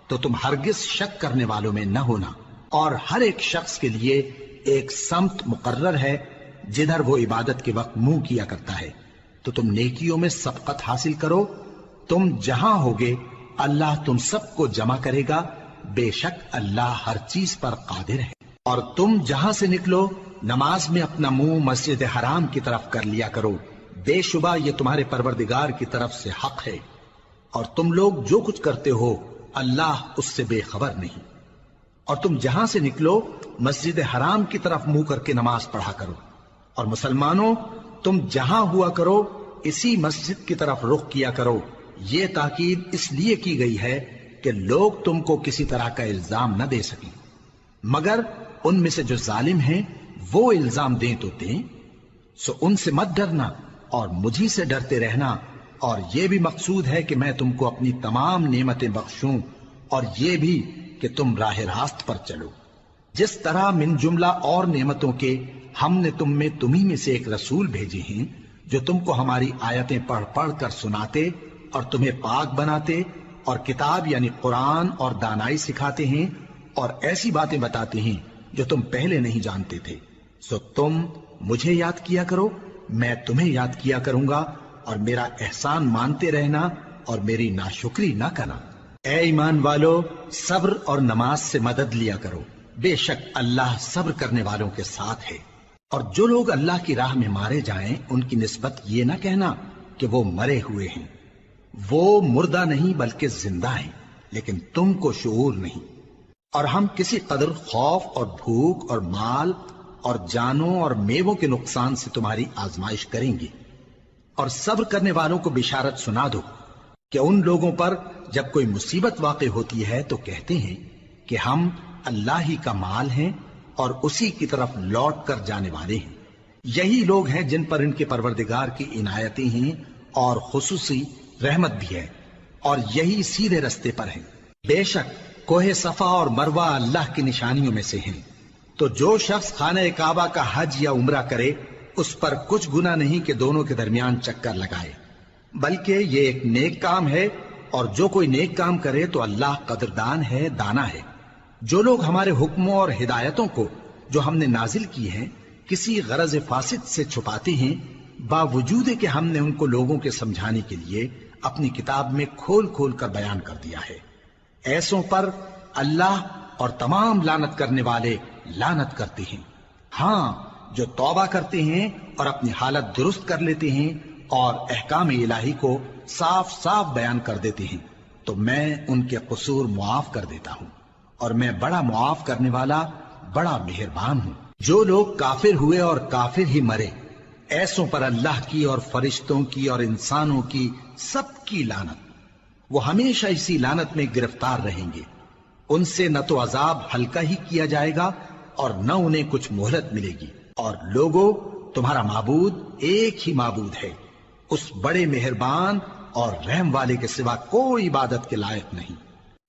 تو تم ہرگز شک کرنے والوں میں نہ ہونا، اور ہر ایک شخص کے لیے ایک سمت مقرر ہے جدھر وہ عبادت کے وقت منہ کیا کرتا ہے، تو تم نیکیوں میں سبقت حاصل کرو۔ تم جہاں ہوگے اللہ تم سب کو جمع کرے گا، بے شک اللہ ہر چیز پر قادر ہے۔ اور تم جہاں سے نکلو نماز میں اپنا منہ مسجد حرام کی طرف کر لیا کرو، بے شبہ یہ تمہارے پروردگار کی طرف سے حق ہے، اور تم لوگ جو کچھ کرتے ہو اللہ اس سے بے خبر نہیں۔ اور تم جہاں سے نکلو مسجد حرام کی طرف منہ کر کے نماز پڑھا کرو، اور مسلمانوں تم جہاں ہوا کرو اسی مسجد کی طرف رخ کیا کرو۔ یہ تاکید اس لیے کی گئی ہے کہ لوگ تم کو کسی طرح کا الزام نہ دے سکیں، مگر ان میں سے جو ظالم ہیں وہ الزام دیں تو دیں، سو ان سے مت ڈرنا اور مجھی سے ڈرتے رہنا، اور یہ بھی مقصود ہے کہ میں تم کو اپنی تمام نعمتیں بخشوں، اور یہ بھی کہ تم راہ راست پر چلو۔ جس طرح من جملہ اور نعمتوں کے ہم نے تمہیں میں سے ایک رسول بھیجے ہیں جو تم کو ہماری آیتیں پڑھ پڑھ کر سناتے اور تمہیں پاک بناتے، اور کتاب یعنی قرآن اور دانائی سکھاتے ہیں، اور ایسی باتیں بتاتے ہیں جو تم پہلے نہیں جانتے تھے، سو تم مجھے یاد کیا کرو، میں تمہیں یاد کیا کروں گا، اور میرا احسان مانتے رہنا اور میری ناشکری نہ کرنا۔ اے ایمان والو، صبر اور نماز سے مدد لیا کرو، بے شک اللہ صبر کرنے والوں کے ساتھ ہے۔ اور جو لوگ اللہ کی راہ میں مارے جائیں ان کی نسبت یہ نہ کہنا کہ وہ مرے ہوئے ہیں، وہ مردہ نہیں بلکہ زندہ ہیں، لیکن تم کو شعور نہیں۔ اور ہم کسی قدر خوف اور بھوک اور مال اور جانوں اور میووں کے نقصان سے تمہاری آزمائش کریں گے، اور صبر کرنے والوں کو بشارت سنا دو کہ ان لوگوں پر جب کوئی مصیبت واقع ہوتی ہے تو کہتے ہیں کہ ہم اللہ ہی کا مال ہیں اور اسی کی طرف لوٹ کر جانے والے ہیں۔ یہی لوگ ہیں جن پر ان کے پروردگار کی عنایتیں ہیں اور خصوصی رحمت بھی ہے، اور یہی سیدھے رستے پر ہیں۔ بے شک کوہ صفا اور مروہ اللہ کی نشانیوں میں سے ہیں، تو جو شخص خانہ کعبہ کا حج یا عمرہ کرے اس پر کچھ گناہ نہیں کہ دونوں کے درمیان چکر لگائے، بلکہ یہ ایک نیک کام ہے، اور جو کوئی نیک کام کرے تو اللہ قدردان ہے، دانا ہے۔ جو لوگ ہمارے حکموں اور ہدایتوں کو جو ہم نے نازل کی ہیں کسی غرض فاسد سے چھپاتے ہیں، باوجود کہ ہم نے ان کو لوگوں کے سمجھانے کے لیے اپنی کتاب میں کھول کھول کر بیان کر دیا ہے، ایسوں پر اللہ اور تمام لعنت کرنے والے لعنت کرتے ہیں۔ ہاں، جو توبہ کرتے ہیں اور اپنی حالت درست کر لیتے ہیں اور احکام الہی کو صاف صاف بیان کر دیتے ہیں تو میں ان کے قصور معاف کر دیتا ہوں، اور میں بڑا معاف کرنے والا بڑا مہربان ہوں۔ جو لوگ کافر ہوئے اور کافر ہی مرے، ایسوں پر اللہ کی اور فرشتوں کی اور انسانوں کی سب کی لعنت، وہ ہمیشہ اسی لعنت میں گرفتار رہیں گے۔ ان سے نہ تو عذاب ہلکا ہی کیا جائے گا اور نہ انہیں کچھ مہلت ملے گی۔ اور لوگوں، تمہارا معبود ایک ہی معبود ہے، اس بڑے مہربان اور رحم والے کے سوا کوئی عبادت کے لائق نہیں۔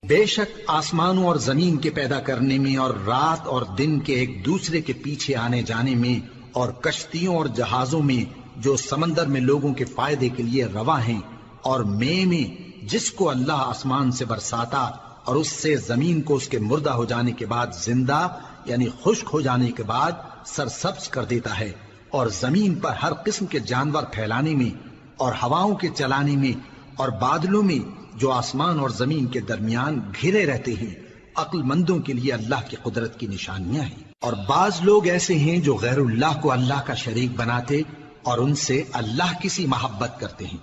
بے شک آسمانوں اور زمین کے پیدا کرنے میں اور رات اور دن کے ایک دوسرے کے پیچھے آنے جانے میں اور کشتیوں اور جہازوں میں جو سمندر میں لوگوں کے فائدے کے لیے رواں ہیں، اور میں جس کو اللہ آسمان سے برساتا اور اس سے زمین کو اس کے مردہ ہو جانے کے بعد زندہ یعنی خشک ہو جانے کے بعد سرسبز کر دیتا ہے، اور زمین پر ہر قسم کے جانور پھیلانے میں اور ہواؤں کے چلانے میں اور بادلوں میں جو آسمان اور زمین کے درمیان گھرے رہتے ہیں، عقل مندوں کے لیے اللہ کی قدرت کی نشانیاں ہیں۔ اور بعض لوگ ایسے ہیں جو غیر اللہ کو اللہ کا شریک بناتے اور ان سے اللہ کی سی محبت کرتے ہیں،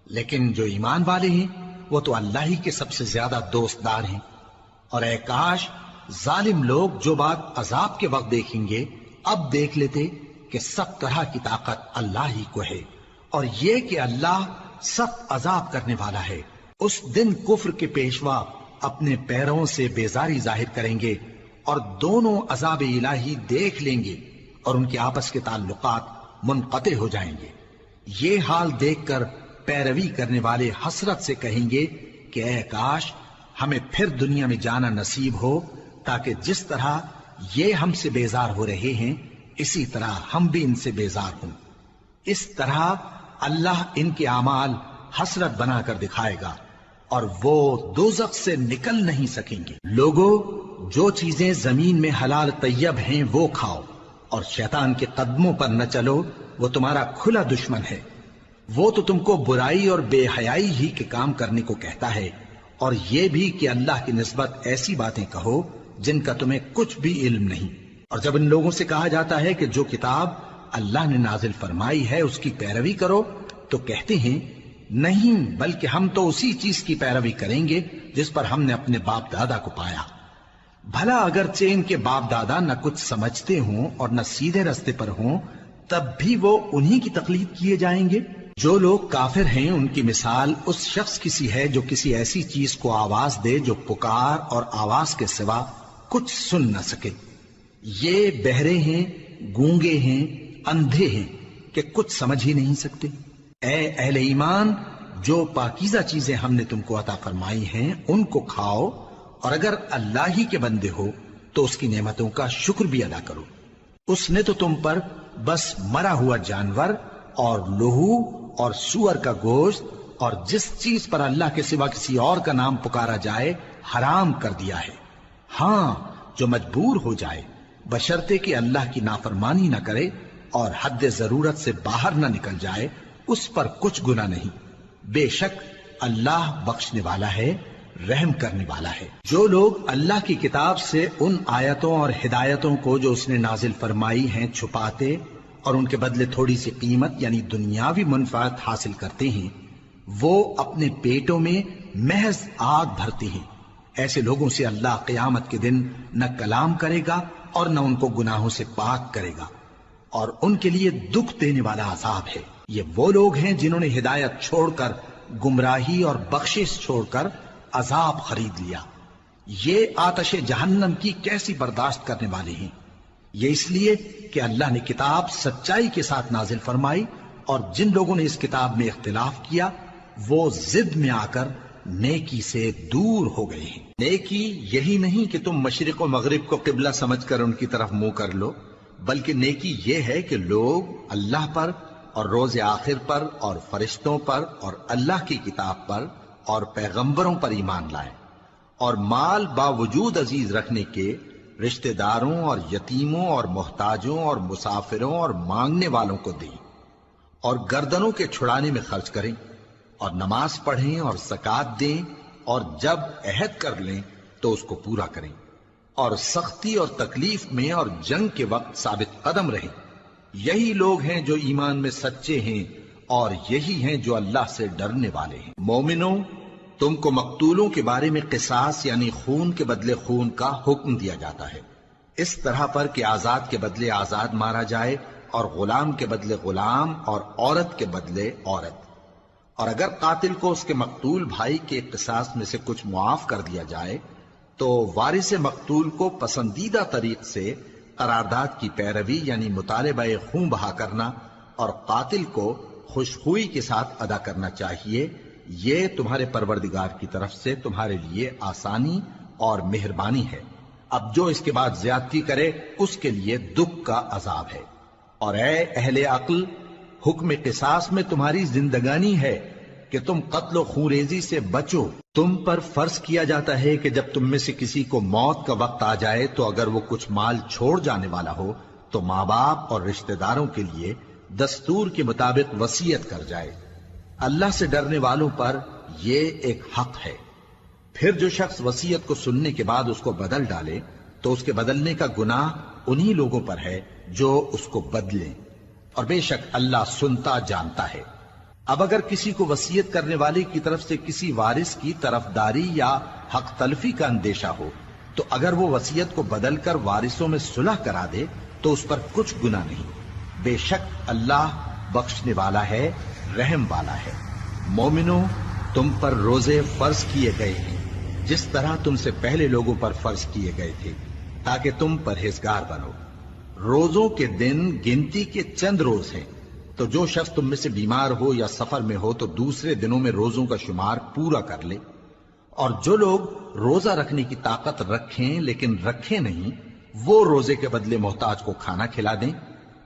لیکن جو ایمان والے ہیں وہ تو اللہ ہی کے سب سے زیادہ دوست دار ہیں۔ اور اے کاش ظالم لوگ جو بات عذاب کے وقت دیکھیں گے اب دیکھ لیتے کہ سب طرح کی طاقت اللہ ہی کو ہے، اور یہ کہ اللہ سخت عذاب کرنے والا ہے۔ اس دن کفر کے پیشوا اپنے پیروں سے بیزاری ظاہر کریں گے اور دونوں عذاب الہی دیکھ لیں گے اور ان کے آپس کے تعلقات منقطع ہو جائیں گے۔ یہ حال دیکھ کر پیروی کرنے والے حسرت سے کہیں گے کہ اے کاش ہمیں پھر دنیا میں جانا نصیب ہو، تاکہ جس طرح یہ ہم سے بیزار ہو رہے ہیں اسی طرح ہم بھی ان سے بیزار ہوں۔ اس طرح اللہ ان کے اعمال حسرت بنا کر دکھائے گا اور وہ دوزخ سے نکل نہیں سکیں گے۔ لوگوں، جو چیزیں زمین میں حلال طیب ہیں وہ کھاؤ، اور شیطان کے قدموں پر نہ چلو، وہ تمہارا کھلا دشمن ہے۔ وہ تو تم کو برائی اور بے حیائی ہی کے کام کرنے کو کہتا ہے، اور یہ بھی کہ اللہ کی نسبت ایسی باتیں کہو جن کا تمہیں کچھ بھی علم نہیں۔ اور جب ان لوگوں سے کہا جاتا ہے کہ جو کتاب اللہ نے نازل فرمائی ہے اس کی پیروی کرو، تو کہتے ہیں نہیں، بلکہ ہم تو اسی چیز کی پیروی کریں گے جس پر ہم نے اپنے باپ دادا کو پایا۔ بھلا اگرچہ ان کے باپ دادا نہ کچھ سمجھتے ہوں اور نہ سیدھے رستے پر ہوں، تب بھی وہ انہی کی تقلید کیے جائیں گے۔ جو لوگ کافر ہیں ان کی مثال اس شخص کی سی ہے جو کسی ایسی چیز کو آواز دے جو پکار اور آواز کے سوا کچھ سن نہ سکے۔ یہ بہرے ہیں، گونگے ہیں، اندھے ہیں کہ کچھ سمجھ ہی نہیں سکتے۔ اے اہل ایمان، جو پاکیزہ چیزیں ہم نے تم کو عطا فرمائی ہیں ان کو کھاؤ، اور اگر اللہ ہی کے بندے ہو تو اس کی نعمتوں کا شکر بھی ادا کرو۔ اس نے تو تم پر بس مرا ہوا جانور اور لہو اور سور کا گوشت اور جس چیز پر اللہ کے سوا کسی اور کا نام پکارا جائے حرام کر دیا ہے۔ ہاں، جو مجبور ہو جائے بشرطے کہ اللہ کی نافرمانی نہ کرے اور حد ضرورت سے باہر نہ نکل جائے، اس پر کچھ گناہ نہیں۔ بے شک اللہ بخشنے والا ہے، رحم کرنے والا ہے۔ جو لوگ اللہ کی کتاب سے ان آیتوں اور ہدایتوں کو جو اس نے نازل فرمائی ہیں چھپاتے اور ان کے بدلے تھوڑی سی قیمت یعنی دنیاوی منفعت حاصل کرتے ہیں، وہ اپنے پیٹوں میں محض آگ بھرتے ہیں. ایسے لوگوں سے اللہ قیامت کے دن نہ کلام کرے گا اور نہ ان کو گناہوں سے پاک کرے گا، اور ان کے لیے دکھ دینے والا عذاب ہے. یہ وہ لوگ ہیں جنہوں نے ہدایت چھوڑ کر گمراہی اور بخشش چھوڑ کر عذاب خرید لیا. یہ آتش جہنم کی کیسی برداشت کرنے والے ہیں. یہ اس لیے کہ اللہ نے کتاب سچائی کے ساتھ نازل فرمائی، اور جن لوگوں نے اس کتاب میں اختلاف کیا وہ ضد میں آ کر نیکی سے دور ہو گئے ہیں. نیکی یہی نہیں کہ تم مشرق و مغرب کو قبلہ سمجھ کر ان کی طرف منہ کر لو، بلکہ نیکی یہ ہے کہ لوگ اللہ پر اور روز آخر پر اور فرشتوں پر اور اللہ کی کتاب پر اور پیغمبروں پر ایمان لائیں، اور مال باوجود عزیز رکھنے کے رشتہ داروں اور یتیموں اور محتاجوں اور مسافروں اور مانگنے والوں کو دیں، اور گردنوں کے چھڑانے میں خرچ کریں، اور نماز پڑھیں اور زکوٰۃ دیں، اور جب عہد کر لیں تو اس کو پورا کریں، اور سختی اور تکلیف میں اور جنگ کے وقت ثابت قدم رہیں. یہی لوگ ہیں جو ایمان میں سچے ہیں، اور یہی ہیں جو اللہ سے ڈرنے والے ہیں. مومنوں، تم کو مقتولوں کے بارے میں قصاص یعنی خون کے بدلے خون کا حکم دیا جاتا ہے، اس طرح پر کہ آزاد کے بدلے آزاد مارا جائے، اور غلام کے بدلے غلام، اور عورت کے بدلے عورت. اور اگر قاتل کو اس کے مقتول بھائی کے قصاص میں سے کچھ معاف کر دیا جائے تو وارث مقتول کو پسندیدہ طریق سے قرارداد کی پیروی یعنی مطالبہ خون بہا کرنا اور قاتل کو خوشخوئی کے ساتھ ادا کرنا چاہیے. یہ تمہارے پروردگار کی طرف سے تمہارے لیے آسانی اور مہربانی ہے. اب جو اس کے بعد زیادتی کرے اس کے لیے دکھ کا عذاب ہے. اور اے اہل عقل، حکم قصاص میں تمہاری زندگانی ہے کہ تم قتل و خونریزی سے بچو. تم پر فرض کیا جاتا ہے کہ جب تم میں سے کسی کو موت کا وقت آ جائے تو اگر وہ کچھ مال چھوڑ جانے والا ہو تو ماں باپ اور رشتہ داروں کے لیے دستور کے مطابق وصیت کر جائے. اللہ سے ڈرنے والوں پر یہ ایک حق ہے. پھر جو شخص وصیت کو سننے کے بعد اس کو بدل ڈالے تو اس کے بدلنے کا گناہ انہی لوگوں پر ہے جو اس کو بدلیں، اور بے شک اللہ سنتا جانتا ہے. اب اگر کسی کو وصیت کرنے والے کی طرف سے کسی وارث کی طرفداری یا حق تلفی کا اندیشہ ہو تو اگر وہ وصیت کو بدل کر وارثوں میں صلح کرا دے تو اس پر کچھ گناہ نہیں. بے شک اللہ بخشنے والا ہے، رحم والا ہے. مومنوں، تم پر روزے فرض کیے گئے ہیں جس طرح تم سے پہلے لوگوں پر فرض کیے گئے تھے تاکہ تم پرہیزگار بنو. روزوں کے دن گنتی کے چند روز ہیں، تو جو شخص تم میں سے بیمار ہو یا سفر میں ہو تو دوسرے دنوں میں روزوں کا شمار پورا کر لے. اور جو لوگ روزہ رکھنے کی طاقت رکھیں لیکن رکھیں نہیں، وہ روزے کے بدلے محتاج کو کھانا کھلا دیں.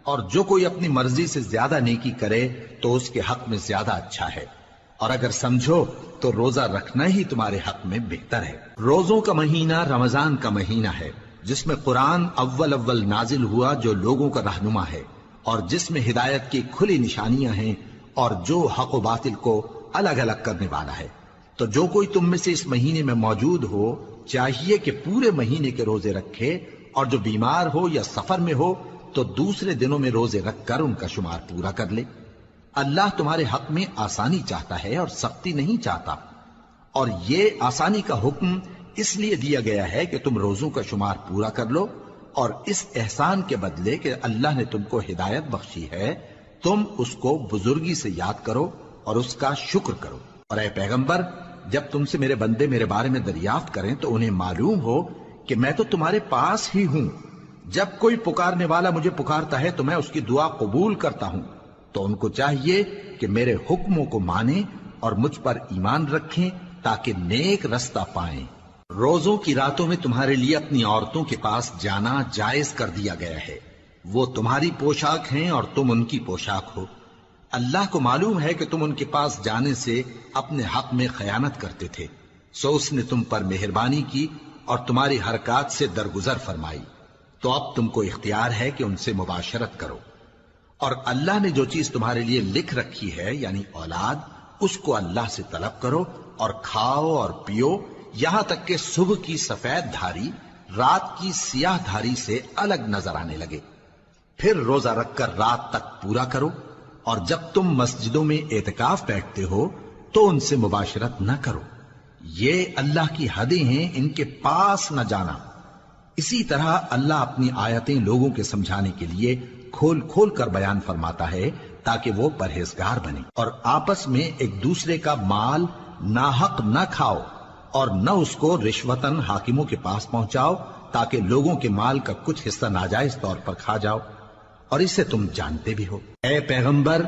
اور جو کوئی اپنی مرضی سے زیادہ نیکی کرے تو اس کے حق میں زیادہ اچھا ہے. اور اگر سمجھو تو روزہ رکھنا ہی تمہارے حق میں بہتر ہے. روزوں کا مہینہ رمضان کا مہینہ ہے جس میں قرآن اول نازل ہوا جو لوگوں کا رہنما ہے اور جس میں ہدایت کی کھلی نشانیاں ہیں اور جو حق و باطل کو الگ الگ کرنے والا ہے. تو جو کوئی تم میں سے اس مہینے میں موجود ہو چاہیے کہ پورے مہینے کے روزے رکھے، اور جو بیمار ہو یا سفر میں ہو تو دوسرے دنوں میں روزے رکھ کر ان کا شمار پورا کر لے. اللہ تمہارے حق میں آسانی چاہتا ہے اور سختی نہیں چاہتا. اور یہ آسانی کا حکم اس لیے دیا گیا ہے کہ تم روزوں کا شمار پورا کر لو، اور اس احسان کے بدلے کہ اللہ نے تم کو ہدایت بخشی ہے تم اس کو بزرگی سے یاد کرو اور اس کا شکر کرو. اور اے پیغمبر، جب تم سے میرے بندے میرے بارے میں دریافت کریں تو انہیں معلوم ہو کہ میں تو تمہارے پاس ہی ہوں. جب کوئی پکارنے والا مجھے پکارتا ہے تو میں اس کی دعا قبول کرتا ہوں. تو ان کو چاہیے کہ میرے حکموں کو مانیں اور مجھ پر ایمان رکھیں تاکہ نیک رستہ پائیں. روزوں کی راتوں میں تمہارے لیے اپنی عورتوں کے پاس جانا جائز کر دیا گیا ہے. وہ تمہاری پوشاک ہیں اور تم ان کی پوشاک ہو. اللہ کو معلوم ہے کہ تم ان کے پاس جانے سے اپنے حق میں خیانت کرتے تھے، سو اس نے تم پر مہربانی کی اور تمہاری حرکات سے درگزر فرمائی. تو اب تم کو اختیار ہے کہ ان سے مباشرت کرو. اور اللہ نے جو چیز تمہارے لیے لکھ رکھی ہے یعنی اولاد، اس کو اللہ سے طلب کرو اور کھاؤ اور پیو یہاں تک کہ صبح کی سفید دھاری رات کی سیاہ دھاری سے الگ نظر آنے لگے. پھر روزہ رکھ کر رات تک پورا کرو. اور جب تم مسجدوں میں اعتکاف بیٹھتے ہو تو ان سے مباشرت نہ کرو، یہ اللہ کی حدیں ہیں، ان کے پاس نہ جانا۔ اسی طرح اللہ اپنی آیتیں لوگوں کے سمجھانے کے لیے کھول کھول کر بیان فرماتا ہے تاکہ وہ پرہیزگار بنے، اور آپس میں ایک دوسرے کا مال ناحق نہ کھاؤ اور نہ اس کو رشوتاً حاکموں کے پاس پہنچاؤ تاکہ لوگوں کے مال کا کچھ حصہ ناجائز طور پر کھا جاؤ، اور اسے تم جانتے بھی ہو۔ اے پیغمبر،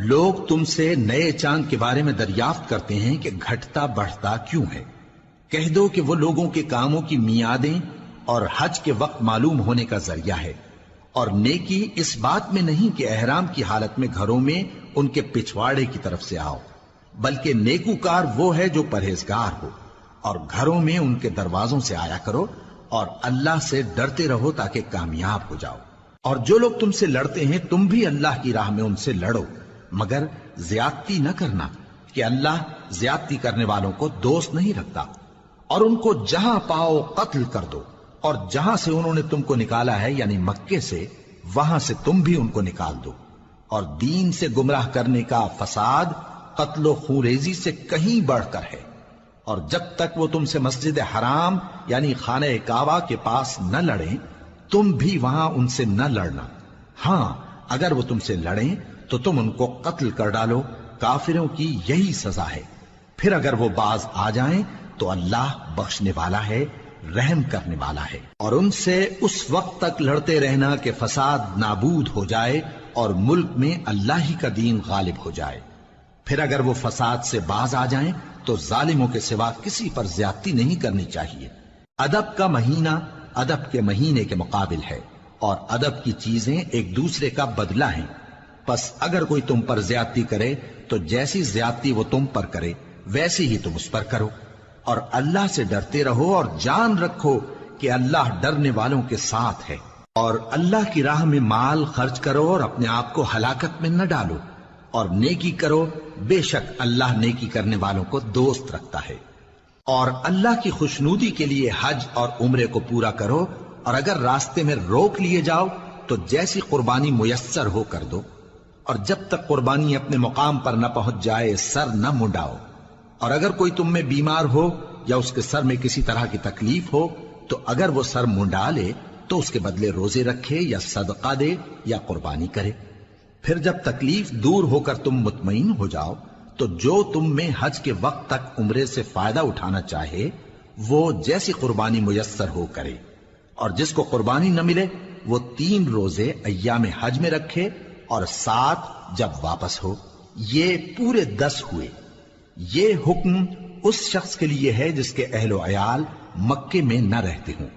لوگ تم سے نئے چاند کے بارے میں دریافت کرتے ہیں کہ گھٹتا بڑھتا کیوں ہے۔ کہہ دو کہ وہ لوگوں کے کاموں کی میعادیں اور حج کے وقت معلوم ہونے کا ذریعہ ہے، اور نیکی اس بات میں نہیں کہ احرام کی حالت میں گھروں میں ان کے پچھواڑے کی طرف سے آؤ، بلکہ نیکوکار وہ ہے جو پرہیزگار ہو، اور گھروں میں ان کے دروازوں سے آیا کرو اور اللہ سے ڈرتے رہو تاکہ کامیاب ہو جاؤ۔ اور جو لوگ تم سے لڑتے ہیں تم بھی اللہ کی راہ میں ان سے لڑو، مگر زیادتی نہ کرنا کہ اللہ زیادتی کرنے والوں کو دوست نہیں رکھتا، اور ان کو جہاں پاؤ قتل کر دو، اور جہاں سے انہوں نے تم کو نکالا ہے یعنی مکے سے، وہاں سے تم بھی ان کو نکال دو۔ اور دین سے گمراہ کرنے کا فساد قتل و خونریزی سے کہیں بڑھ کر ہے، اور جب تک وہ تم سے مسجد حرام یعنی خانہ کعبہ کے پاس نہ لڑیں تم بھی وہاں ان سے نہ لڑنا۔ ہاں اگر وہ تم سے لڑیں تو تم ان کو قتل کر ڈالو، کافروں کی یہی سزا ہے۔ پھر اگر وہ باز آ جائیں تو اللہ بخشنے والا ہے، رحم کرنے والا ہے۔ اور ان سے اس وقت تک لڑتے رہنا کہ فساد نابود ہو جائے اور ملک میں اللہ ہی کا دین غالب ہو جائے۔ پھر اگر وہ فساد سے باز آ جائیں تو ظالموں کے سوا کسی پر زیادتی نہیں کرنی چاہیے۔ ادب کا مہینہ ادب کے مہینے کے مقابل ہے، اور ادب کی چیزیں ایک دوسرے کا بدلہ ہیں۔ پس اگر کوئی تم پر زیادتی کرے تو جیسی زیادتی وہ تم پر کرے ویسی ہی تم اس پر کرو، اور اللہ سے ڈرتے رہو اور جان رکھو کہ اللہ ڈرنے والوں کے ساتھ ہے۔ اور اللہ کی راہ میں مال خرچ کرو اور اپنے آپ کو ہلاکت میں نہ ڈالو، اور نیکی کرو، بے شک اللہ نیکی کرنے والوں کو دوست رکھتا ہے۔ اور اللہ کی خوشنودی کے لیے حج اور عمرے کو پورا کرو، اور اگر راستے میں روک لیے جاؤ تو جیسی قربانی میسر ہو کر دو، اور جب تک قربانی اپنے مقام پر نہ پہنچ جائے سر نہ منڈاؤ۔ اور اگر کوئی تم میں بیمار ہو یا اس کے سر میں کسی طرح کی تکلیف ہو تو اگر وہ سر منڈا لے تو اس کے بدلے روزے رکھے یا صدقہ دے یا قربانی کرے۔ پھر جب تکلیف دور ہو کر تم مطمئن ہو جاؤ تو جو تم میں حج کے وقت تک عمرے سے فائدہ اٹھانا چاہے وہ جیسی قربانی میسر ہو کرے، اور جس کو قربانی نہ ملے وہ 3 روزے ایام حج میں رکھے اور 7 جب واپس ہو، یہ پورے 10 ہوئے۔ یہ حکم اس شخص کے لیے ہے جس کے اہل و عیال مکے میں نہ رہتے ہوں۔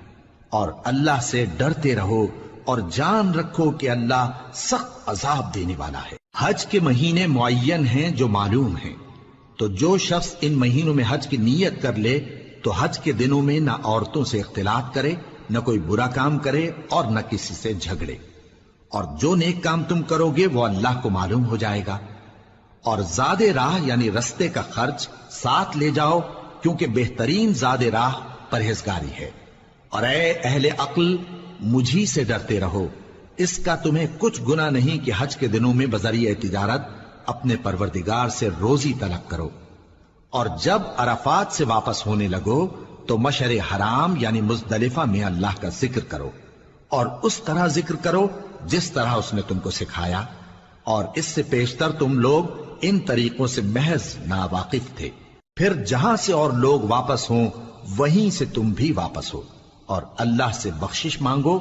اور اللہ سے ڈرتے رہو اور جان رکھو کہ اللہ سخت عذاب دینے والا ہے۔ حج کے مہینے معین ہیں جو معلوم ہیں، تو جو شخص ان مہینوں میں حج کی نیت کر لے تو حج کے دنوں میں نہ عورتوں سے اختلاط کرے، نہ کوئی برا کام کرے اور نہ کسی سے جھگڑے، اور جو نیک کام تم کرو گے وہ اللہ کو معلوم ہو جائے گا۔ اور زاد راہ یعنی رستے کا خرچ ساتھ لے جاؤ، کیونکہ بہترین زاد راہ پرہیزگاری ہے۔ اور اے اہل عقل، مجھی سے ڈرتے رہو، اس کا تمہیں کچھ گناہ نہیں کہ حج کے دنوں میں بذریعہ تجارت اپنے پروردگار سے روزی طلب کرو۔ اور جب عرفات سے واپس ہونے لگو تو مشعر حرام یعنی مزدلفہ میں اللہ کا ذکر کرو، اور اس طرح ذکر کرو جس طرح اس نے تم کو سکھایا، اور اس سے پیشتر تم لوگ ان طریقوں سے محض ناواقف تھے۔ پھر جہاں سے اور لوگ واپس ہوں وہیں سے تم بھی واپس ہو، اور اللہ سے بخشش مانگو،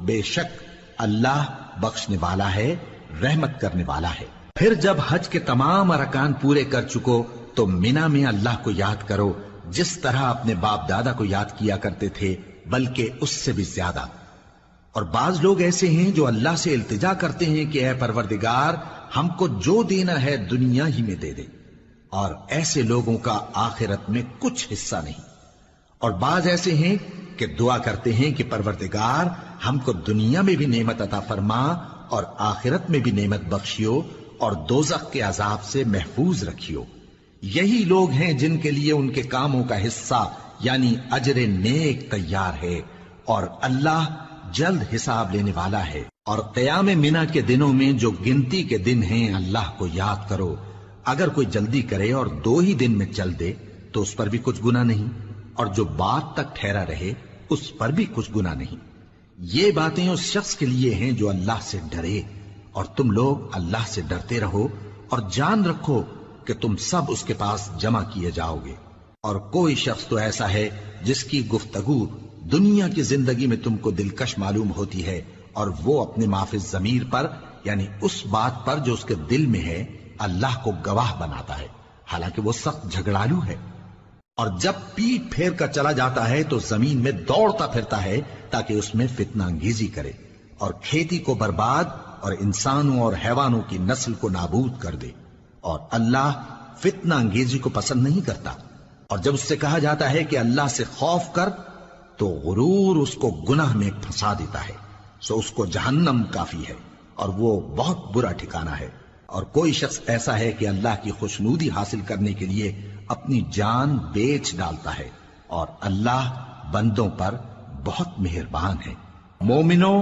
بے شک اللہ بخشنے والا ہے، رحمت کرنے والا ہے۔ پھر جب حج کے تمام ارکان پورے کر چکو تو مینا میں اللہ کو یاد کرو جس طرح اپنے باپ دادا کو یاد کیا کرتے تھے، بلکہ اس سے بھی زیادہ۔ اور بعض لوگ ایسے ہیں جو اللہ سے التجا کرتے ہیں کہ اے پروردگار ہم کو جو دینا ہے دنیا ہی میں دے دے، اور ایسے لوگوں کا آخرت میں کچھ حصہ نہیں۔ اور بعض ایسے ہیں کہ دعا کرتے ہیں کہ پروردگار ہم کو دنیا میں بھی نعمت عطا فرما اور آخرت میں بھی نعمت بخشیو اور دوزخ کے عذاب سے محفوظ رکھیو۔ یہی لوگ ہیں جن کے لیے ان کے کاموں کا حصہ یعنی اجر نیک تیار ہے، اور اللہ جلد حساب لینے والا ہے۔ اور قیام منا کے دنوں میں جو گنتی کے دن ہیں اللہ کو یاد کرو، اگر کوئی جلدی کرے اور 2 ہی دن میں چل دے تو اس پر بھی کچھ گناہ نہیں، اور جو بات تک ٹھہرا رہے اس پر بھی کچھ گناہ نہیں۔ یہ باتیں اس شخص کے لیے ہیں جو اللہ سے ڈرے، اور تم لوگ اللہ سے ڈرتے رہو اور جان رکھو کہ تم سب اس کے پاس جمع کیے جاؤ گے۔ اور کوئی شخص تو ایسا ہے جس کی گفتگو دنیا کی زندگی میں تم کو دلکش معلوم ہوتی ہے، اور وہ اپنے معافی ضمیر پر، یعنی اس بات پر جو اس کے دل میں ہے، اللہ کو گواہ بناتا ہے، حالانکہ وہ سخت جھگڑالو ہے۔ اور جب پیٹ پھیر کر چلا جاتا ہے تو زمین میں دوڑتا پھرتا ہے تاکہ اس میں فتنہ انگیزی کرے اور کھیتی کو برباد اور انسانوں اور حیوانوں کی نسل کو نابود کر دے، اور اللہ فتنہ انگیزی کو پسند نہیں کرتا۔ اور جب اس سے کہا جاتا ہے کہ اللہ سے خوف کر تو غرور اس کو گناہ میں پھنسا دیتا ہے، سو اس کو جہنم کافی ہے اور وہ بہت برا ٹھکانہ ہے۔ اور کوئی شخص ایسا ہے کہ اللہ کی خوشنودی حاصل کرنے کے لیے اپنی جان بیچ ڈالتا ہے، اور اللہ بندوں پر بہت مہربان ہے۔ مومنو،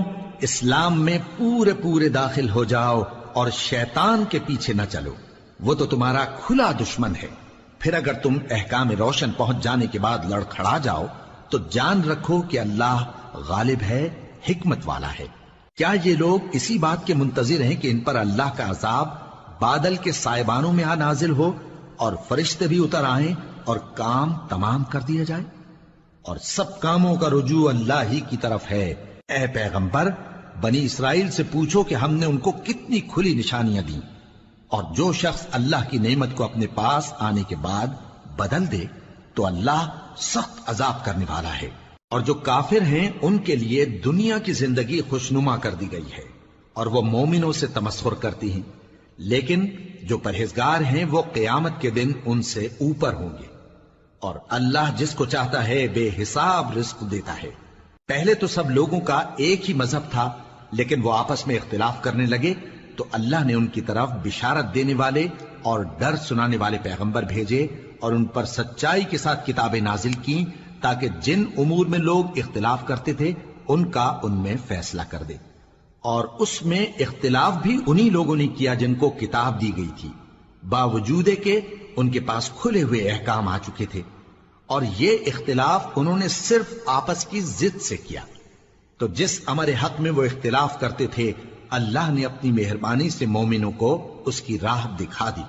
اسلام میں پورے داخل ہو جاؤ اور شیطان کے پیچھے نہ چلو، وہ تو تمہارا کھلا دشمن ہے۔ پھر اگر تم احکام روشن پہنچ جانے کے بعد لڑکھڑا جاؤ تو جان رکھو کہ اللہ غالب ہے، حکمت والا ہے۔ کیا یہ لوگ اسی بات کے منتظر ہیں کہ ان پر اللہ کا عذاب بادل کے سائبانوں میں نازل ہو اور فرشتے بھی اتر آئیں اور کام تمام کر دیا جائے؟ اور سب کاموں کا رجوع اللہ ہی کی طرف ہے۔ اے پیغمبر، بنی اسرائیل سے پوچھو کہ ہم نے ان کو کتنی کھلی نشانیاں دیں، اور جو شخص اللہ کی نعمت کو اپنے پاس آنے کے بعد بدل دے تو اللہ سخت عذاب کرنے والا ہے۔ اور جو کافر ہیں ان کے لیے دنیا کی زندگی خوشنما کر دی گئی ہے، اور وہ مومنوں سے تمسخر کرتی ہیں، لیکن جو پرہیزگار ہیں وہ قیامت کے دن ان سے اوپر ہوں گے۔ اور اللہ جس کو چاہتا ہے بے حساب رزق دیتا ہے۔ پہلے تو سب لوگوں کا ایک ہی مذہب تھا، لیکن وہ آپس میں اختلاف کرنے لگے تو اللہ نے ان کی طرف بشارت دینے والے اور ڈر سنانے والے پیغمبر بھیجے، اور ان پر سچائی کے ساتھ کتابیں نازل کی تاکہ جن امور میں لوگ اختلاف کرتے تھے ان کا ان میں فیصلہ کر دے۔ اور اس میں اختلاف بھی انہی لوگوں نے کیا جن کو کتاب دی گئی تھی، باوجود کہ ان کے پاس کھلے ہوئے احکام آ چکے تھے، اور یہ اختلاف انہوں نے صرف آپس کی ضد سے کیا۔ تو جس امر حق میں وہ اختلاف کرتے تھے اللہ نے اپنی مہربانی سے مومنوں کو اس کی راہ دکھا دی،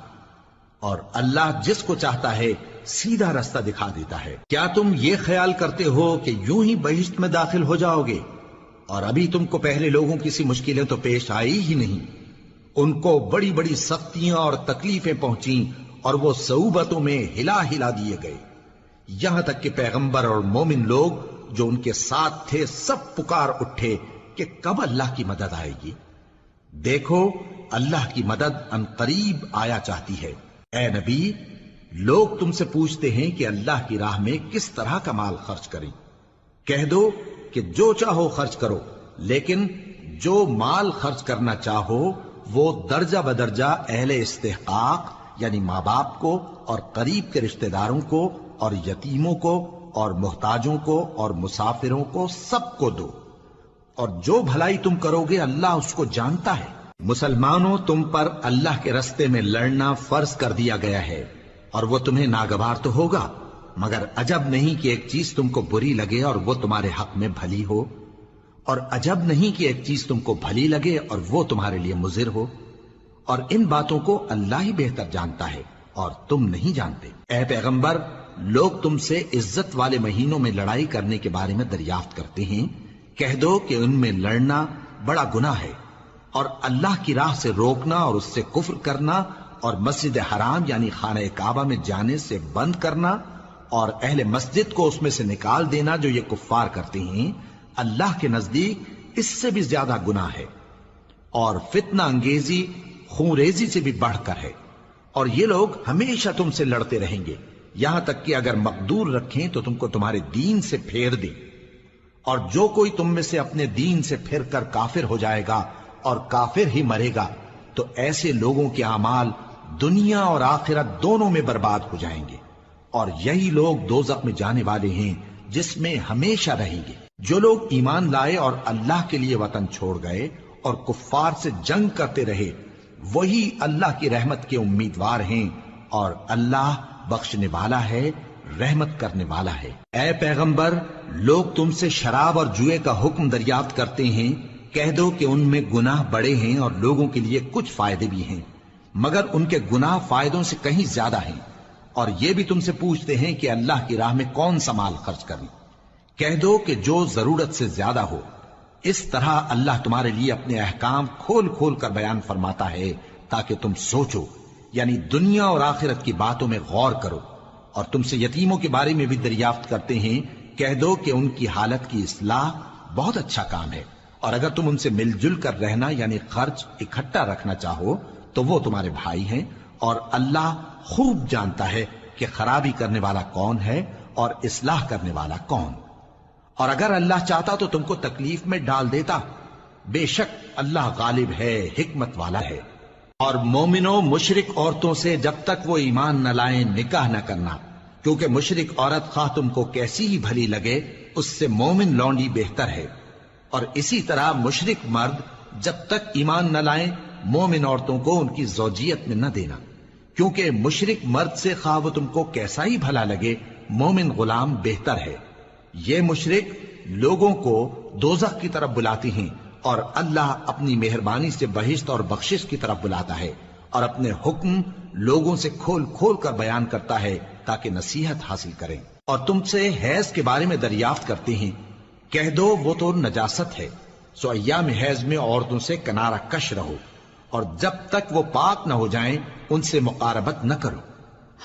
اور اللہ جس کو چاہتا ہے سیدھا رستہ دکھا دیتا ہے۔ کیا تم یہ خیال کرتے ہو کہ یوں ہی بہشت میں داخل ہو جاؤ گے، اور ابھی تم کو پہلے لوگوں کی سی مشکلیں تو پیش آئی ہی نہیں؟ ان کو بڑی بڑی سختیاں اور تکلیفیں پہنچیں، اور وہ صعوبتوں میں ہلا ہلا دیے گئے، یہاں تک کہ پیغمبر اور مومن لوگ جو ان کے ساتھ تھے سب پکار اٹھے کہ کب اللہ کی مدد آئے گی۔ دیکھو اللہ کی مدد ان قریب آیا چاہتی ہے۔ اے نبی، لوگ تم سے پوچھتے ہیں کہ اللہ کی راہ میں کس طرح کا مال خرچ کریں۔ کہہ دو کہ جو چاہو خرچ کرو، لیکن جو مال خرچ کرنا چاہو وہ درجہ بدرجہ اہل استحقاق یعنی ماں باپ کو اور قریب کے رشتہ داروں کو اور یتیموں کو اور محتاجوں کو اور مسافروں کو سب کو دو، اور جو بھلائی تم کرو گے اللہ اس کو جانتا ہے۔ مسلمانوں، تم پر اللہ کے رستے میں لڑنا فرض کر دیا گیا ہے، اور وہ تمہیں ناگوار تو ہوگا، مگر عجب نہیں کہ ایک چیز تم کو بری لگے اور وہ تمہارے حق میں بھلی ہو، اور عجب نہیں کہ ایک چیز تم کو بھلی لگے اور وہ تمہارے لیے مضر ہو، اور ان باتوں کو اللہ ہی بہتر جانتا ہے اور تم نہیں جانتے۔ اے پیغمبر، لوگ تم سے عزت والے مہینوں میں لڑائی کرنے کے بارے میں دریافت کرتے ہیں، کہہ دو کہ ان میں لڑنا بڑا گناہ ہے، اور اللہ کی راہ سے روکنا اور اس سے کفر کرنا اور مسجد حرام یعنی خانہ کعبہ میں جانے سے بند کرنا اور اہل مسجد کو اس میں سے نکال دینا جو یہ کفار کرتے ہیں، اللہ کے نزدیک اس سے بھی زیادہ گناہ ہے، اور فتنہ انگیزی خونریزی سے بھی بڑھ کر ہے۔ اور یہ لوگ ہمیشہ تم سے لڑتے رہیں گے، یہاں تک کہ اگر مقدور رکھیں تو تم کو تمہارے دین سے پھیر دیں، اور جو کوئی تم میں سے اپنے دین سے پھر کر کافر ہو جائے گا اور کافر ہی مرے گا تو ایسے لوگوں کے اعمال دنیا اور آخرت دونوں میں برباد ہو جائیں گے، اور یہی لوگ دوزخ میں جانے والے ہیں جس میں ہمیشہ رہیں گے۔ جو لوگ ایمان لائے اور اللہ کے لیے وطن چھوڑ گئے اور کفار سے جنگ کرتے رہے وہی اللہ کی رحمت کے امیدوار ہیں، اور اللہ بخشنے والا ہے، رحمت کرنے والا ہے۔ اے پیغمبر، لوگ تم سے شراب اور جوئے کا حکم دریافت کرتے ہیں، کہہ دو کہ ان میں گناہ بڑے ہیں اور لوگوں کے لیے کچھ فائدے بھی ہیں، مگر ان کے گناہ فائدوں سے کہیں زیادہ ہیں۔ اور یہ بھی تم سے پوچھتے ہیں کہ اللہ کی راہ میں کون سا مال خرچ کریں، کہہ دو کہ جو ضرورت سے زیادہ ہو۔ اس طرح اللہ تمہارے لیے اپنے احکام کھول کھول کر بیان فرماتا ہے تاکہ تم سوچو، یعنی دنیا اور آخرت کی باتوں میں غور کرو۔ اور تم سے یتیموں کے بارے میں بھی دریافت کرتے ہیں، کہہ دو کہ ان کی حالت کی اصلاح بہت اچھا کام ہے، اور اگر تم ان سے مل جل کر رہنا یعنی خرچ اکٹھا رکھنا چاہو تو وہ تمہارے بھائی ہیں، اور اللہ خوب جانتا ہے کہ خرابی کرنے والا کون ہے اور اصلاح کرنے والا کون۔ اور اگر اللہ چاہتا تو تم کو تکلیف میں ڈال دیتا، بے شک اللہ غالب ہے، حکمت والا ہے۔ اور مومنوں، مشرک عورتوں سے جب تک وہ ایمان نہ لائیں نکاح نہ کرنا، کیونکہ مشرک عورت خواہ تم کو کیسی ہی بھلی لگے اس سے مومن لونڈی بہتر ہے۔ اور اسی طرح مشرک مرد جب تک ایمان نہ لائیں مومن عورتوں کو ان کی زوجیت میں نہ دینا، کیونکہ مشرک مرد سے خواہ وہ تم کو کیسا ہی بھلا لگے مومن غلام بہتر ہے۔ یہ مشرک لوگوں کو دوزخ کی طرف بلاتی ہیں، اور اللہ اپنی مہربانی سے بہشت اور بخشش کی طرف بلاتا ہے، اور اپنے حکم لوگوں سے کھول کھول کر بیان کرتا ہے تاکہ نصیحت حاصل کریں۔ اور تم سے حیض کے بارے میں دریافت کرتے ہیں، کہہ دو وہ تو نجاست ہے، سو ایام حیض میں عورتوں سے کنارہ کش رہو، اور جب تک وہ پاک نہ ہو جائیں ان سے مقاربت نہ کرو۔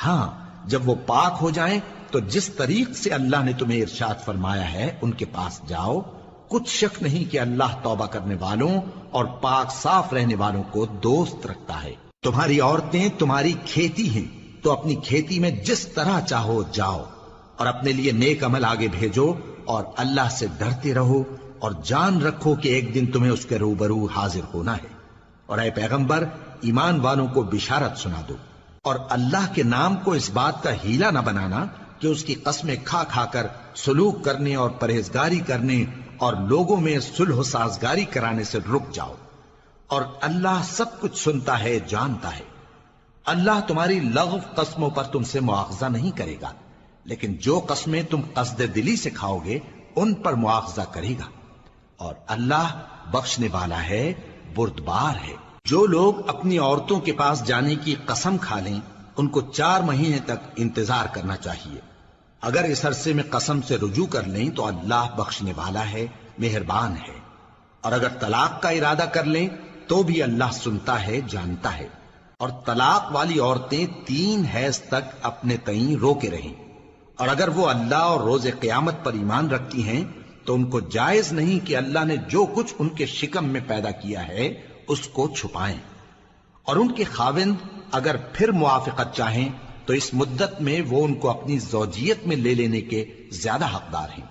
ہاں، جب وہ پاک ہو جائیں تو جس طریق سے اللہ نے تمہیں ارشاد فرمایا ہے ان کے پاس جاؤ، کچھ شک نہیں کہ اللہ توبہ کرنے والوں اور پاک صاف رہنے والوں کو دوست رکھتا ہے۔ تمہاری عورتیں تمہاری کھیتی ہیں، تو اپنی کھیتی میں جس طرح چاہو جاؤ، اور اپنے لیے نیک عمل آگے بھیجو، اور اللہ سے ڈرتے رہو، اور جان رکھو کہ ایک دن تمہیں اس کے روبرو حاضر ہونا ہے۔ اور اے پیغمبر، ایمان والوں کو بشارت سنا دو، اور اللہ کے نام کو اس بات کا ہیلا نہ بنانا کہ اس کی قسمیں کھا کھا کر سلوک کرنے اور پرہیزگاری کرنے اور لوگوں میں صلح و سازگاری کرانے سے رک جاؤ، اور اللہ سب کچھ سنتا ہے، جانتا ہے۔ اللہ تمہاری لغو قسموں پر تم سے مواخذہ نہیں کرے گا، لیکن جو قسمیں تم قصد دلی سے کھاؤ گے ان پر مواخذہ کرے گا، اور اللہ بخشنے والا ہے، بردبار ہے۔ جو لوگ اپنی عورتوں کے پاس جانے کی قسم کھا لیں ان کو 4 مہینے تک انتظار کرنا چاہیے۔ اگر اس عرصے میں قسم سے رجوع کر لیں تو اللہ بخشنے والا ہے، مہربان ہے۔ اور اگر طلاق کا ارادہ کر لیں تو بھی اللہ سنتا ہے، جانتا ہے۔ اور طلاق والی عورتیں 3 حیض تک اپنے تئیں روکے رہیں، اور اگر وہ اللہ اور روز قیامت پر ایمان رکھتی ہیں تو ان کو جائز نہیں کہ اللہ نے جو کچھ ان کے شکم میں پیدا کیا ہے اس کو چھپائیں۔ اور ان کے خاوند اگر پھر موافقت چاہیں تو اس مدت میں وہ ان کو اپنی زوجیت میں لے لینے کے زیادہ حقدار ہیں۔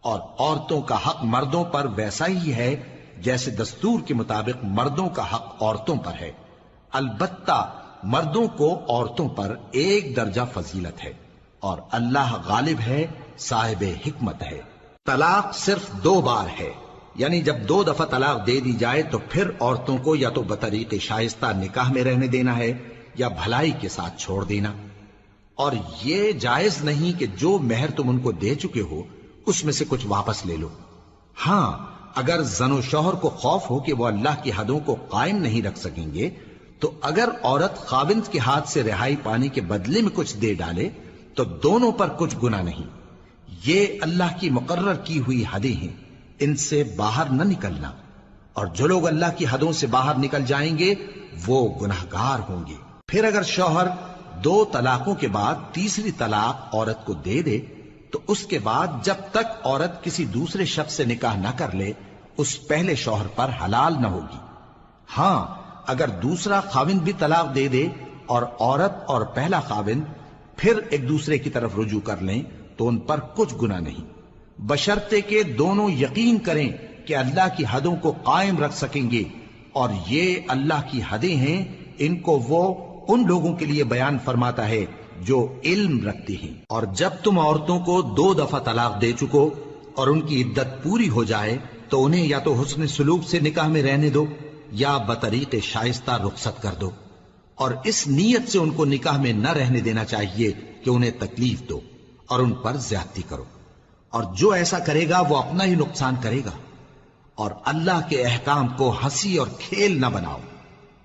اور عورتوں کا حق مردوں پر ویسا ہی ہے جیسے دستور کے مطابق مردوں کا حق عورتوں پر ہے، البتہ مردوں کو عورتوں پر 1 درجہ فضیلت ہے، اور اللہ غالب ہے، صاحب حکمت ہے۔ طلاق صرف 2 بار ہے، یعنی جب 2 دفعہ طلاق دے دی جائے تو پھر عورتوں کو یا تو بطریق شائستہ نکاح میں رہنے دینا ہے یا بھلائی کے ساتھ چھوڑ دینا۔ اور یہ جائز نہیں کہ جو مہر تم ان کو دے چکے ہو اس میں سے کچھ واپس لے لو۔ ہاں، اگر زن و شوہر کو خوف ہو کہ وہ اللہ کی حدوں کو قائم نہیں رکھ سکیں گے تو اگر عورت خاوند کے ہاتھ سے رہائی پانے کے بدلے میں کچھ دے ڈالے تو دونوں پر کچھ گناہ نہیں۔ یہ اللہ کی مقرر کی ہوئی حدیں ہیں، ان سے باہر نہ نکلنا، اور جو لوگ اللہ کی حدوں سے باہر نکل جائیں گے وہ گناہگار ہوں گے۔ پھر اگر شوہر 2 طلاقوں کے بعد تیسری طلاق عورت کو دے دے تو اس کے بعد جب تک عورت کسی دوسرے شخص سے نکاح نہ کر لے اس پہلے شوہر پر حلال نہ ہوگی۔ ہاں، اگر دوسرا خاوند بھی طلاق دے دے اور عورت اور پہلا خاوند پھر ایک دوسرے کی طرف رجوع کر لیں تو ان پر کچھ گناہ نہیں، بشرطے کہ دونوں یقین کریں کہ اللہ کی حدوں کو قائم رکھ سکیں گے، اور یہ اللہ کی حدیں ہیں، ان کو وہ ان لوگوں کے لیے بیان فرماتا ہے جو علم رکھتے ہیں۔ اور جب تم عورتوں کو 2 دفعہ طلاق دے چکو اور ان کی عدت پوری ہو جائے تو انہیں یا تو حسن سلوک سے نکاح میں رہنے دو یا بطریق شائستہ رخصت کر دو، اور اس نیت سے ان کو نکاح میں نہ رہنے دینا چاہیے کہ انہیں تکلیف دو اور ان پر زیادتی کرو، اور جو ایسا کرے گا وہ اپنا ہی نقصان کرے گا۔ اور اللہ کے احکام کو ہنسی اور کھیل نہ بناؤ،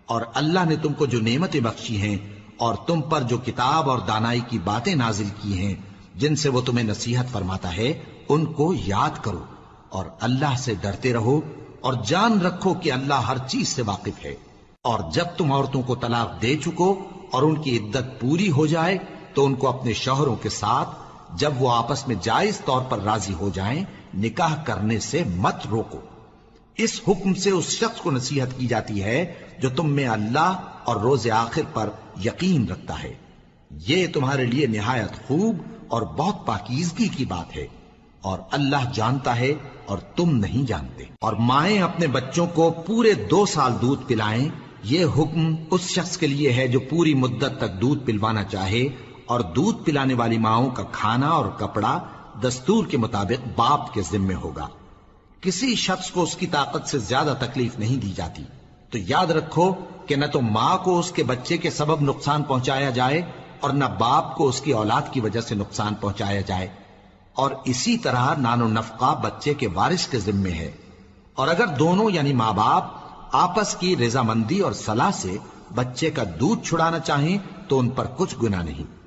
اور اللہ نے تم کو جو نعمتیں بخشی ہیں اور تم پر جو کتاب اور دانائی کی باتیں نازل کی ہیں جن سے وہ تمہیں نصیحت فرماتا ہے، ان کو یاد کرو، اور اللہ سے ڈرتے رہو، اور جان رکھو کہ اللہ ہر چیز سے واقف ہے۔ اور جب تم عورتوں کو طلاق دے چکو اور ان کی عدت پوری ہو جائے تو ان کو اپنے شوہروں کے ساتھ جب وہ آپس میں جائز طور پر راضی ہو جائیں نکاح کرنے سے مت روکو۔ اس حکم سے اس شخص کو نصیحت کی جاتی ہے جو تم میں اللہ اور روز آخر پر یقین رکھتا ہے، یہ تمہارے لیے نہایت خوب اور بہت پاکیزگی کی بات ہے، اور اللہ جانتا ہے اور تم نہیں جانتے۔ اور مائیں اپنے بچوں کو پورے 2 سال دودھ پلائیں، یہ حکم اس شخص کے لیے ہے جو پوری مدت تک دودھ پلوانا چاہے، اور دودھ پلانے والی ماؤں کا کھانا اور کپڑا دستور کے مطابق باپ کے ذمے ہوگا۔ کسی شخص کو اس کی طاقت سے زیادہ تکلیف نہیں دی جاتی، تو یاد رکھو کہ نہ تو ماں کو اس کے بچے کے سبب نقصان پہنچایا جائے اور نہ باپ کو اس کی اولاد کی وجہ سے نقصان پہنچایا جائے، اور اسی طرح نان و نفقہ بچے کے وارث کے ذمے ہے۔ اور اگر دونوں یعنی ماں باپ آپس کی رضامندی اور صلاح سے بچے کا دودھ چھڑانا چاہیں تو ان پر کچھ گناہ نہیں،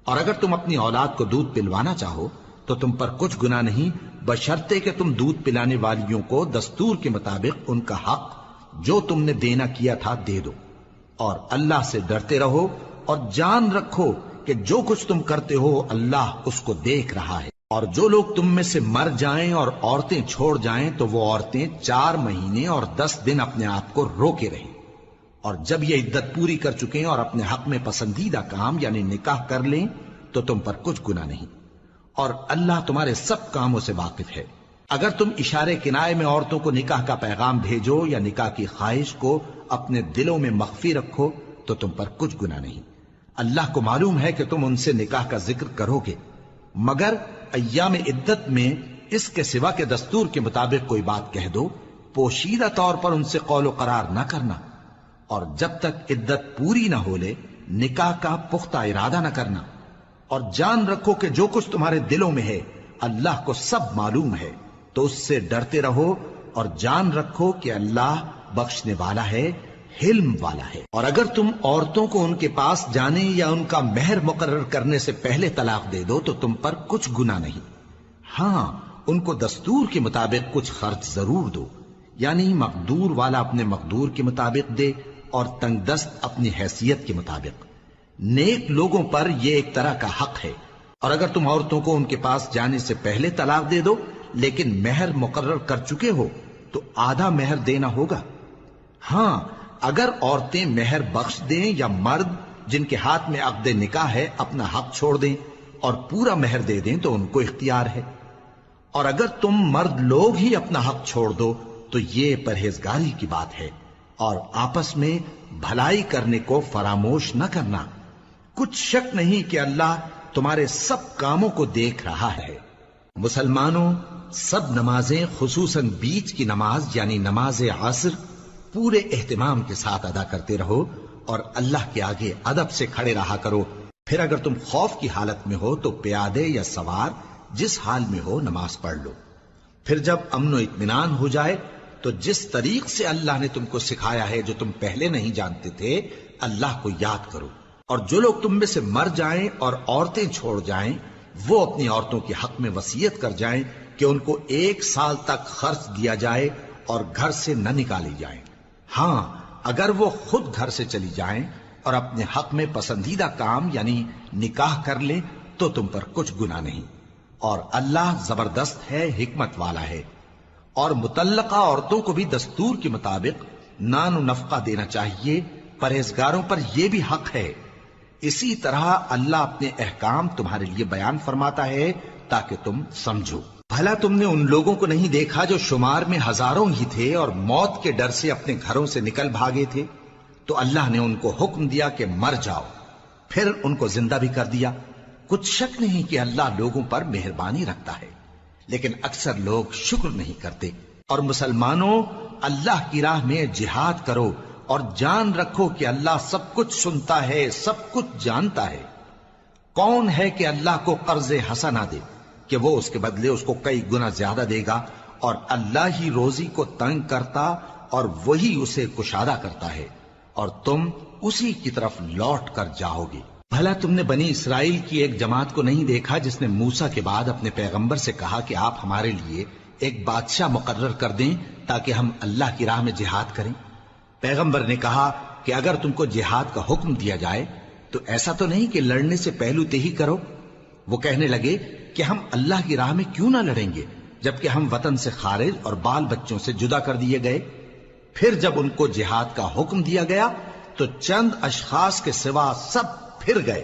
اور اگر تم اپنی اولاد کو دودھ پلوانا چاہو تو تم پر کچھ گناہ نہیں، بشرطے کہ تم دودھ پلانے والیوں کو دستور کے مطابق ان کا حق جو تم نے دینا کیا تھا دے دو، اور اللہ سے ڈرتے رہو، اور جان رکھو کہ جو کچھ تم کرتے ہو اللہ اس کو دیکھ رہا ہے۔ اور جو لوگ تم میں سے مر جائیں اور عورتیں چھوڑ جائیں تو وہ عورتیں 4 مہینے اور 10 دن اپنے آپ کو روکے رہیں، اور جب یہ عدت پوری کر چکیں اور اپنے حق میں پسندیدہ کام یعنی نکاح کر لیں تو تم پر کچھ گناہ نہیں، اور اللہ تمہارے سب کاموں سے واقف ہے۔ اگر تم اشارے کنائے میں عورتوں کو نکاح کا پیغام بھیجو یا نکاح کی خواہش کو اپنے دلوں میں مخفی رکھو تو تم پر کچھ گناہ نہیں۔ اللہ کو معلوم ہے کہ تم ان سے نکاح کا ذکر کرو گے، مگر ایام عدت میں اس کے سوا کے دستور کے مطابق کوئی بات کہہ دو، پوشیدہ طور پر ان سے قول و قرار نہ کرنا، اور جب تک عدت پوری نہ ہو لے نکاح کا پختہ ارادہ نہ کرنا، اور جان رکھو کہ جو کچھ تمہارے دلوں میں ہے اللہ کو سب معلوم ہے، تو اس سے ڈرتے رہو، اور جان رکھو کہ اللہ بخشنے والا ہے، حلم والا ہے۔ اور اگر تم عورتوں کو ان کے پاس جانے یا ان کا مہر مقرر کرنے سے پہلے طلاق دے دو تو تم پر کچھ گناہ نہیں، ہاں ان کو دستور کے مطابق کچھ خرچ ضرور دو، یعنی مقدور والا اپنے مقدور کے مطابق دے اور تنگ دست اپنی حیثیت کے مطابق۔ نیک لوگوں پر یہ ایک طرح کا حق ہے۔ اور اگر تم عورتوں کو ان کے پاس جانے سے پہلے طلاق دے دو لیکن مہر مقرر کر چکے ہو تو آدھا مہر دینا ہوگا۔ ہاں اگر عورتیں مہر بخش دیں یا مرد جن کے ہاتھ میں عقد نکاح ہے اپنا حق چھوڑ دیں اور پورا مہر دے دیں تو ان کو اختیار ہے، اور اگر تم مرد لوگ ہی اپنا حق چھوڑ دو تو یہ پرہیزگاری کی بات ہے، اور آپس میں بھلائی کرنے کو فراموش نہ کرنا، کچھ شک نہیں کہ اللہ تمہارے سب کاموں کو دیکھ رہا ہے۔ مسلمانوں، سب نمازیں خصوصاً بیچ کی نماز یعنی نماز عصر پورے اہتمام کے ساتھ ادا کرتے رہو، اور اللہ کے آگے ادب سے کھڑے رہا کرو۔ پھر اگر تم خوف کی حالت میں ہو تو پیادے یا سوار جس حال میں ہو نماز پڑھ لو۔ پھر جب امن و اطمینان ہو جائے تو جس طریق سے اللہ نے تم کو سکھایا ہے جو تم پہلے نہیں جانتے تھے اللہ کو یاد کرو۔ اور جو لوگ تم میں سے مر جائیں اور عورتیں چھوڑ جائیں وہ اپنی عورتوں کے حق میں وصیت کر جائیں کہ ان کو 1 سال تک خرچ دیا جائے اور گھر سے نہ نکالی جائیں، ہاں اگر وہ خود گھر سے چلی جائیں اور اپنے حق میں پسندیدہ کام یعنی نکاح کر لیں تو تم پر کچھ گناہ نہیں، اور اللہ زبردست ہے، حکمت والا ہے۔ اور مطلقہ عورتوں کو بھی دستور کے مطابق نان و نفقہ دینا چاہیے، پرہیزگاروں پر یہ بھی حق ہے۔ اسی طرح اللہ اپنے احکام تمہارے لیے بیان فرماتا ہے تاکہ تم سمجھو۔ بھلا تم نے ان لوگوں کو نہیں دیکھا جو شمار میں ہزاروں ہی تھے اور موت کے ڈر سے اپنے گھروں سے نکل بھاگے تھے؟ تو اللہ نے ان کو حکم دیا کہ مر جاؤ، پھر ان کو زندہ بھی کر دیا۔ کچھ شک نہیں کہ اللہ لوگوں پر مہربانی رکھتا ہے، لیکن اکثر لوگ شکر نہیں کرتے۔ اور مسلمانوں، اللہ کی راہ میں جہاد کرو اور جان رکھو کہ اللہ سب کچھ سنتا ہے، سب کچھ جانتا ہے۔ کون ہے کہ اللہ کو قرض حسنہ دے کہ وہ اس کے بدلے اس کو کئی گنا زیادہ دے گا، اور اللہ ہی روزی کو تنگ کرتا اور وہی اسے کشادہ کرتا ہے، اور تم اسی کی طرف لوٹ کر جاؤ گے۔ بھلا تم نے بنی اسرائیل کی ایک جماعت کو نہیں دیکھا جس نے موسیٰ کے بعد اپنے پیغمبر سے کہا کہ آپ ہمارے لیے ایک بادشاہ مقرر کر دیں تاکہ ہم اللہ کی راہ میں جہاد کریں؟ پیغمبر نے کہا کہ اگر تم کو جہاد کا حکم دیا جائے تو ایسا تو نہیں کہ لڑنے سے پہلو تہی کرو۔ وہ کہنے لگے کہ ہم اللہ کی راہ میں کیوں نہ لڑیں گے جبکہ ہم وطن سے خارج اور بال بچوں سے جدا کر دیے گئے۔ پھر جب ان کو جہاد کا حکم دیا گیا تو چند اشخاص کے سوا سب پھر گئے،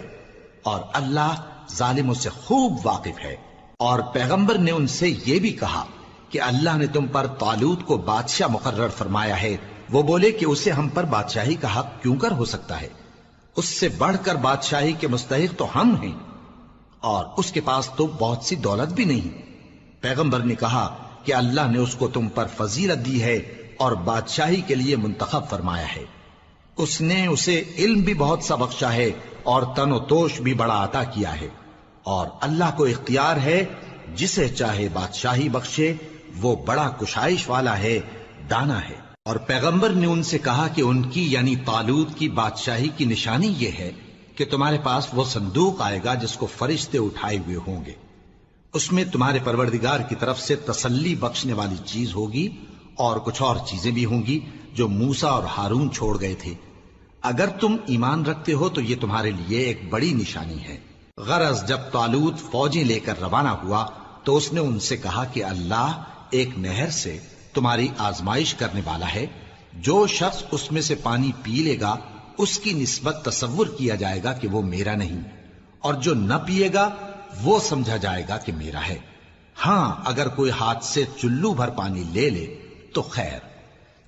اور اللہ ظالموں سے خوب واقف ہے۔ اور پیغمبر نے ان سے یہ بھی کہا کہ اللہ نے تم پر طالوت کو بادشاہ مقرر فرمایا ہے۔ وہ بولے کہ اسے ہم پر بادشاہی کا حق کیوں کر ہو سکتا ہے؟ اس سے بڑھ کر بادشاہی کے مستحق تو ہم ہیں، اور اس کے پاس تو بہت سی دولت بھی نہیں۔ پیغمبر نے کہا کہ اللہ نے اس کو تم پر فضیلت دی ہے اور بادشاہی کے لیے منتخب فرمایا ہے۔ اس نے اسے علم بھی بہت سا بخشا ہے اور تن و توش بھی بڑا عطا کیا ہے، اور اللہ کو اختیار ہے جسے چاہے بادشاہی بخشے، وہ بڑا کشائش والا ہے، دانا ہے۔ اور پیغمبر نے ان سے کہا کہ ان کی یعنی طالوت کی بادشاہی کی نشانی یہ ہے کہ تمہارے پاس وہ صندوق آئے گا جس کو فرشتے اٹھائے ہوئے ہوں گے۔ اس میں تمہارے پروردگار کی طرف سے تسلی بخشنے والی چیز ہوگی، اور کچھ اور چیزیں بھی ہوں گی جو موسیٰ اور ہارون چھوڑ گئے تھے۔ اگر تم ایمان رکھتے ہو تو یہ تمہارے لیے ایک بڑی نشانی ہے۔ غرض جب طالوت فوجیں لے کر روانہ ہوا تو اس نے ان سے کہا کہ اللہ ایک نہر سے تمہاری آزمائش کرنے والا ہے، جو شخص اس میں سے پانی پی لے گا اس کی نسبت تصور کیا جائے گا کہ وہ میرا نہیں، اور جو نہ پیے گا وہ سمجھا جائے گا کہ میرا ہے۔ ہاں اگر کوئی ہاتھ سے چلو بھر پانی لے لے تو خیر۔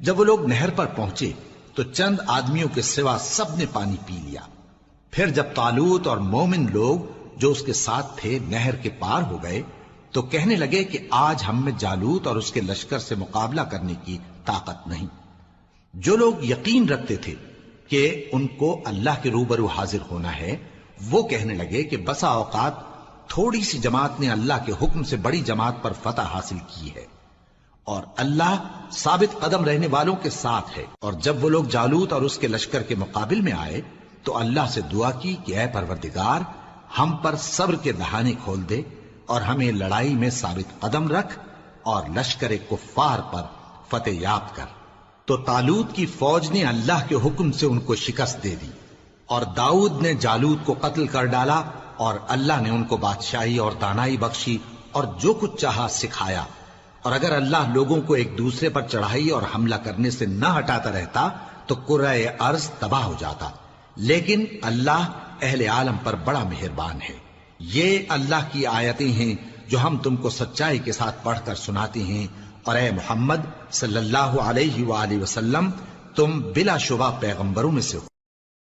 جب وہ لوگ نہر پر پہنچے تو چند آدمیوں کے سوا سب نے پانی پی لیا۔ پھر جب طالوت اور مومن لوگ جو اس کے ساتھ تھے نہر کے پار ہو گئے تو کہنے لگے کہ آج ہم میں جالوت اور اس کے لشکر سے مقابلہ کرنے کی طاقت نہیں۔ جو لوگ یقین رکھتے تھے کہ ان کو اللہ کے روبرو حاضر ہونا ہے، وہ کہنے لگے کہ بسا اوقات تھوڑی سی جماعت نے اللہ کے حکم سے بڑی جماعت پر فتح حاصل کی ہے، اور اللہ ثابت قدم رہنے والوں کے ساتھ ہے۔ اور جب وہ لوگ جالوت اور اس کے لشکر کے مقابل میں آئے تو اللہ سے دعا کی کہ اے پروردگار، ہم پر صبر کے دہانے کھول دے اور ہمیں لڑائی میں ثابت قدم رکھ اور لشکر کفار پر فتح یاب کر۔ تو طالوت کی فوج نے اللہ کے حکم سے ان کو شکست دے دی، اور داؤد نے جالوت کو قتل کر ڈالا، اور اللہ نے ان کو بادشاہی اور دانائی بخشی اور جو کچھ چاہا سکھایا۔ اور اگر اللہ لوگوں کو ایک دوسرے پر چڑھائی اور حملہ کرنے سے نہ ہٹاتا رہتا تو کرۂ ارض تباہ ہو جاتا، لیکن اللہ اہل عالم پر بڑا مہربان ہے۔ یہ اللہ کی آیتیں ہیں جو ہم تم کو سچائی کے ساتھ پڑھ کر سناتے ہیں، اور اے محمد صلی اللہ علیہ وآلہ وسلم تم بلا شبہ پیغمبروں میں سے ہو۔